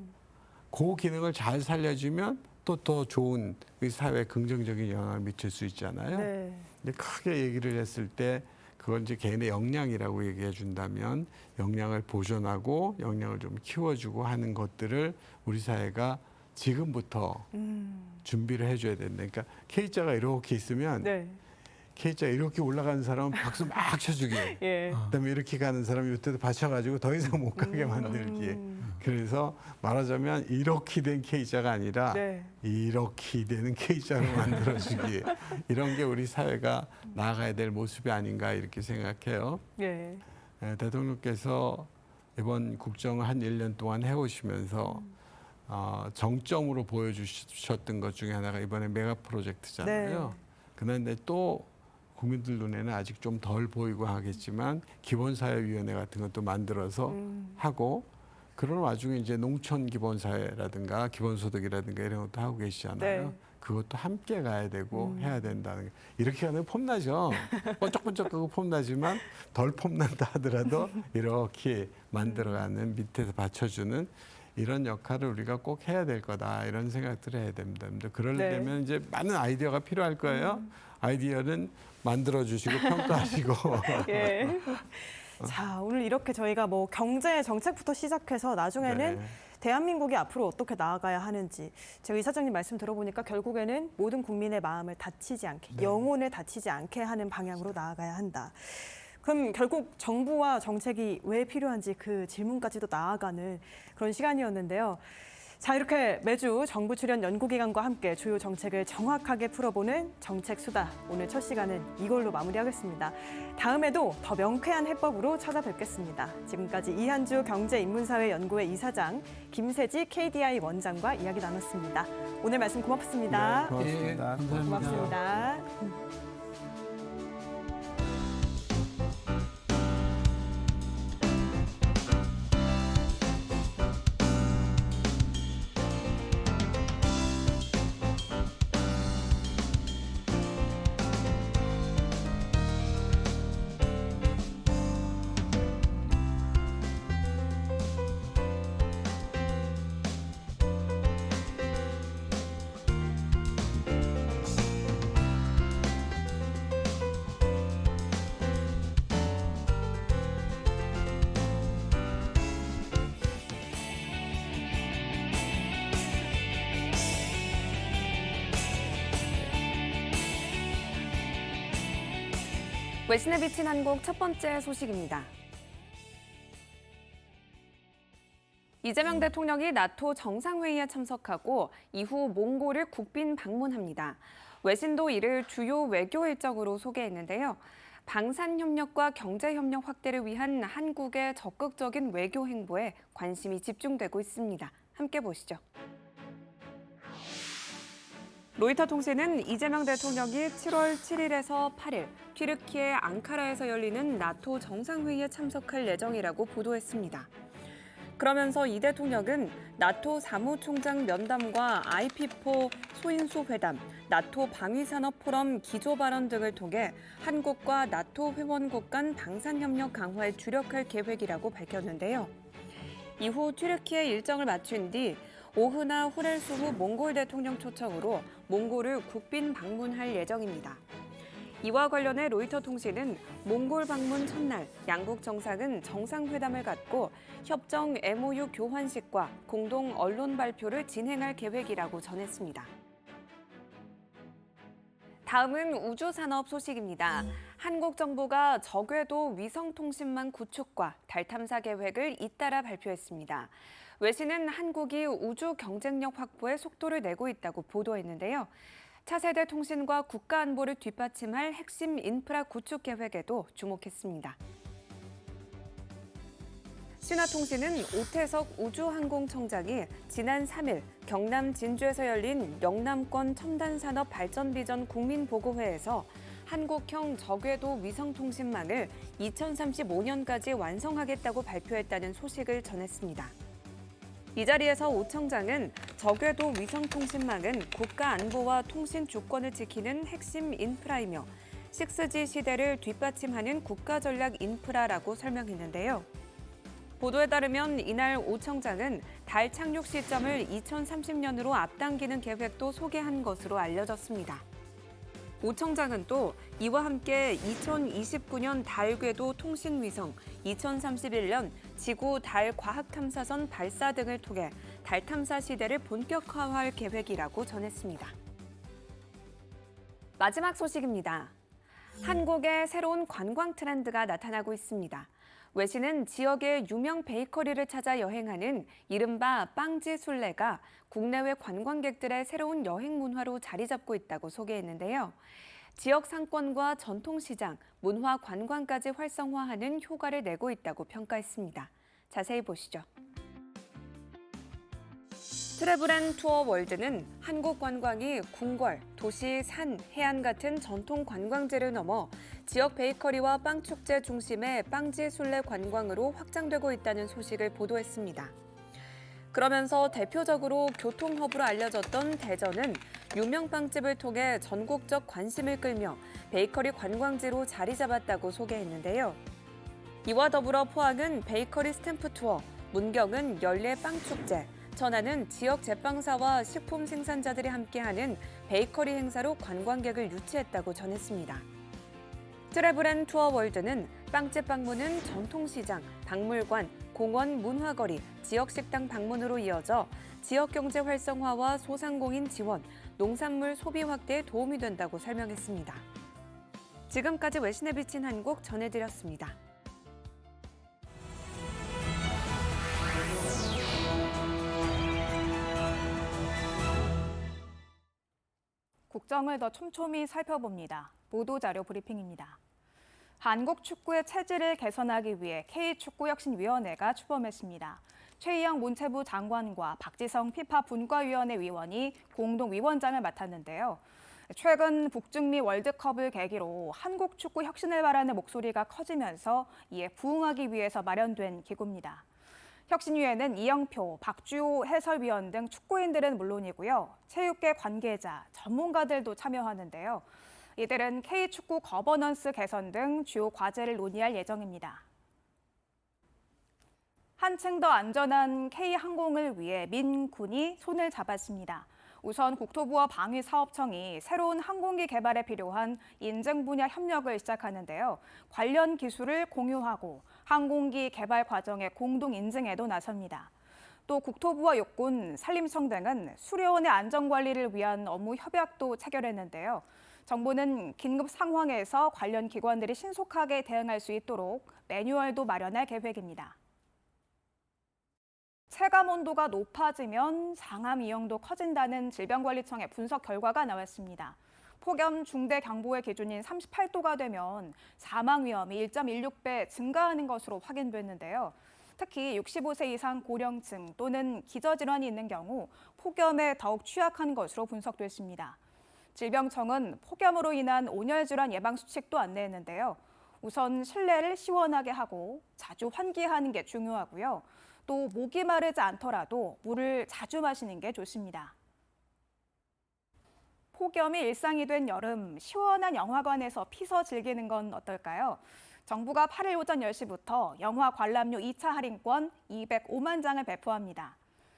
그 기능을 잘 살려주면 또 더 좋은 이 사회에 긍정적인 영향을 미칠 수 있잖아요. 네. 근데 크게 얘기를 했을 때 그걸 이제 개인의 역량이라고 얘기해 준다면 역량을 보존하고 역량을 좀 키워주고 하는 것들을 우리 사회가 지금부터 준비를 해줘야 된다. 그러니까 K자가 이렇게 있으면 네. K자 이렇게 올라가는 사람은 박수 막 쳐주게. 예. 그다음에 이렇게 가는 사람이 이때도 받쳐가지고 더 이상 못 가게 만들기. 그래서 말하자면 이렇게 된 K자가 아니라 네. 이렇게 되는 K자로 만들어주기. 이런 게 우리 사회가 나아가야 될 모습이 아닌가 이렇게 생각해요. 예. 대통령께서 이번 국정을 한 1년 동안 해오시면서 정점으로 보여주셨던 것 중에 하나가 이번에 메가 프로젝트잖아요. 네. 그런데 또 국민들 눈에는 아직 좀 덜 보이고 하겠지만 기본사회위원회 같은 것도 만들어서 하고 그런 와중에 이제 농촌 기본사회라든가 기본소득이라든가 이런 것도 하고 계시잖아요. 네. 그것도 함께 가야 되고 해야 된다는 게 이렇게 하면 폼나죠. 번쩍번쩍하고 폼나지만 덜 폼난다 하더라도 이렇게 만들어가는 밑에서 받쳐주는 이런 역할을 우리가 꼭 해야 될 거다 이런 생각들을 해야 됩니다. 그러려면 이제 많은 아이디어가 필요할 거예요. 아이디어는 만들어주시고 평가하시고. 예. 자, 오늘 이렇게 저희가 뭐 경제 정책부터 시작해서 나중에는 네. 대한민국이 앞으로 어떻게 나아가야 하는지 제가 이사장님 말씀 들어보니까 결국에는 모든 국민의 마음을 다치지 않게, 영혼을 다치지 않게 하는 방향으로 나아가야 한다. 그럼 결국 정부와 정책이 왜 필요한지 그 질문까지도 나아가는 그런 시간이었는데요. 자, 이렇게 매주 정부 출연 연구기관과 함께 주요 정책을 정확하게 풀어보는 정책수다. 오늘 첫 시간은 이걸로 마무리하겠습니다. 다음에도 더 명쾌한 해법으로 찾아뵙겠습니다. 지금까지 이한주 경제인문사회연구회 이사장, 김세지 KDI 원장과 이야기 나눴습니다. 오늘 말씀 고맙습니다. 네, 고맙습니다. 예, 감사합니다. 고맙습니다. 외신에 비친 한국 첫 번째 소식입니다. 이재명 대통령이 나토 정상회의에 참석하고 이후 몽골을 국빈 방문합니다. 외신도 이를 주요 외교 일정으로 소개했는데요. 방산 협력과 경제 협력 확대를 위한 한국의 적극적인 외교 행보에 관심이 집중되고 있습니다. 함께 보시죠. 로이터 통신은 이재명 대통령이 7월 7일에서 8일 튀르키예 앙카라에서 열리는 나토 정상회의에 참석할 예정이라고 보도했습니다. 그러면서 이 대통령은 나토 사무총장 면담과 IP4 소인수 회담, 나토 방위산업 포럼 기조 발언 등을 통해 한국과 나토 회원국 간 방산협력 강화에 주력할 계획이라고 밝혔는데요. 이후 튀르키예 일정을 마친 뒤 오흐나 후렐수후 몽골 대통령 초청으로 몽골을 국빈 방문할 예정입니다. 이와 관련해 로이터 통신은 몽골 방문 첫날 양국 정상은 정상회담을 갖고 협정 MOU 교환식과 공동 언론 발표를 진행할 계획이라고 전했습니다. 다음은 우주산업 소식입니다. 한국 정부가 저궤도 위성통신망 구축과 달 탐사 계획을 잇따라 발표했습니다. 외신은 한국이 우주 경쟁력 확보에 속도를 내고 있다고 보도했는데요. 차세대 통신과 국가 안보를 뒷받침할 핵심 인프라 구축 계획에도 주목했습니다. 신화통신은 오태석 우주항공청장이 지난 3일 경남 진주에서 열린 영남권 첨단산업 발전 비전 국민보고회에서 한국형 저궤도 위성통신망을 2035년까지 완성하겠다고 발표했다는 소식을 전했습니다. 이 자리에서 오 청장은 저궤도 위성통신망은 국가 안보와 통신 주권을 지키는 핵심 인프라이며 6G 시대를 뒷받침하는 국가전략 인프라라고 설명했는데요. 보도에 따르면 이날 오 청장은 달 착륙 시점을 2030년으로 앞당기는 계획도 소개한 것으로 알려졌습니다. 오 청장은 또 이와 함께 2029년 달 궤도 통신위성, 2031년 지구 달 과학탐사선 발사 등을 통해 달 탐사 시대를 본격화할 계획이라고 전했습니다. 마지막 소식입니다. 한국의 새로운 관광 트렌드가 나타나고 있습니다. 외신은 지역의 유명 베이커리를 찾아 여행하는 이른바 빵지 순례가 국내외 관광객들의 새로운 여행 문화로 자리 잡고 있다고 소개했는데요. 지역 상권과 전통시장, 문화 관광까지 활성화하는 효과를 내고 있다고 평가했습니다. 자세히 보시죠. 트래블앤투어 월드는 한국 관광이 궁궐, 도시, 산, 해안 같은 전통 관광지를 넘어 지역 베이커리와 빵 축제 중심의 빵지 순례 관광으로 확장되고 있다는 소식을 보도했습니다. 그러면서 대표적으로 교통허브로 알려졌던 대전은 유명 빵집을 통해 전국적 관심을 끌며 베이커리 관광지로 자리 잡았다고 소개했는데요. 이와 더불어 포항은 베이커리 스탬프 투어, 문경은 연례 빵 축제, 천안은 지역 제빵사와 식품 생산자들이 함께하는 베이커리 행사로 관광객을 유치했다고 전했습니다. 트래블앤투어 월드는 빵집 방문은 전통시장, 박물관, 공원, 문화거리, 지역식당 방문으로 이어져 지역경제 활성화와 소상공인 지원, 농산물 소비 확대에 도움이 된다고 설명했습니다. 지금까지 외신에 비친 한국 전해드렸습니다. 국정을 더 촘촘히 살펴봅니다. 보도자료 브리핑입니다. 한국 축구의 체질을 개선하기 위해 K축구혁신위원회가 출범했습니다. 최희영 문체부 장관과 박지성 피파 분과위원회 위원이 공동위원장을 맡았는데요. 최근 북중미 월드컵을 계기로 한국 축구 혁신을 바라는 목소리가 커지면서 이에 부응하기 위해서 마련된 기구입니다. 혁신위회는 이영표, 박주호 해설위원 등 축구인들은 물론이고요. 체육계 관계자, 전문가들도 참여하는데요. 이들은 K축구 거버넌스 개선 등 주요 과제를 논의할 예정입니다. 한층 더 안전한 K항공을 위해 민군이 손을 잡았습니다. 우선 국토부와 방위사업청이 새로운 항공기 개발에 필요한 인증 분야 협력을 시작하는데요. 관련 기술을 공유하고 항공기 개발 과정의 공동 인증에도 나섭니다. 또 국토부와 육군, 산림청 등은 수료원의 안전관리를 위한 업무 협약도 체결했는데요. 정부는 긴급 상황에서 관련 기관들이 신속하게 대응할 수 있도록 매뉴얼도 마련할 계획입니다. 체감 온도가 높아지면 장암 위험도 커진다는 질병관리청의 분석 결과가 나왔습니다. 폭염 중대 경보의 기준인 38도가 되면 사망 위험이 1.16배 증가하는 것으로 확인됐는데요. 특히 65세 이상 고령층 또는 기저질환이 있는 경우 폭염에 더욱 취약한 것으로 분석됐습니다. 질병청은 폭염으로 인한 온열질환 예방 수칙도 안내했는데요. 우선 실내를 시원하게 하고 자주 환기하는 게 중요하고요. 또 목이 마르지 않더라도 물을 자주 마시는 게 좋습니다. 폭염이 일상이 된 여름, 시원한 영화관에서 피서 즐기는 건 어떨까요? 정부가 8일 오전 10시부터 영화 관람료 2차 할인권 205만 장을 배포합니다.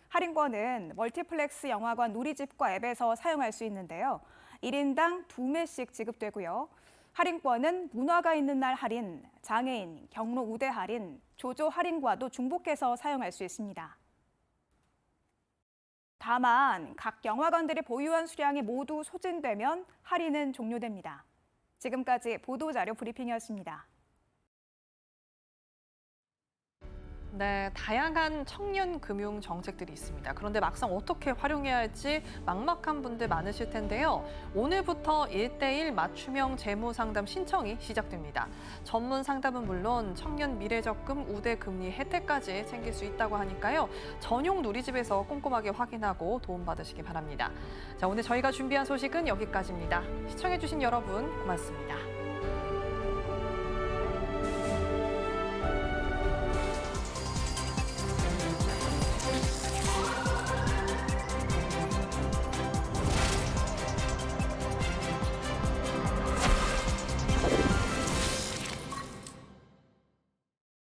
할인권은 멀티플렉스 영화관 누리집과 앱에서 사용할 수 있는데요. 1인당 2매씩 지급되고요. 할인권은 문화가 있는 날 할인, 장애인, 경로 우대 할인, 조조 할인과도 중복해서 사용할 수 있습니다. 다만 각 영화관들이 보유한 수량이 모두 소진되면 할인은 종료됩니다. 지금까지 보도자료 브리핑이었습니다. 네, 다양한 청년 금융 정책들이 있습니다. 그런데 막상 어떻게 활용해야 할지 막막한 분들 많으실 텐데요. 오늘부터 1:1 맞춤형 재무 상담 신청이 시작됩니다. 전문 상담은 물론 청년 미래적금 우대 금리 혜택까지 챙길 수 있다고 하니까요. 전용 누리집에서 꼼꼼하게 확인하고 도움받으시기 바랍니다. 자, 오늘 저희가 준비한 소식은 여기까지입니다. 시청해주신 여러분 고맙습니다.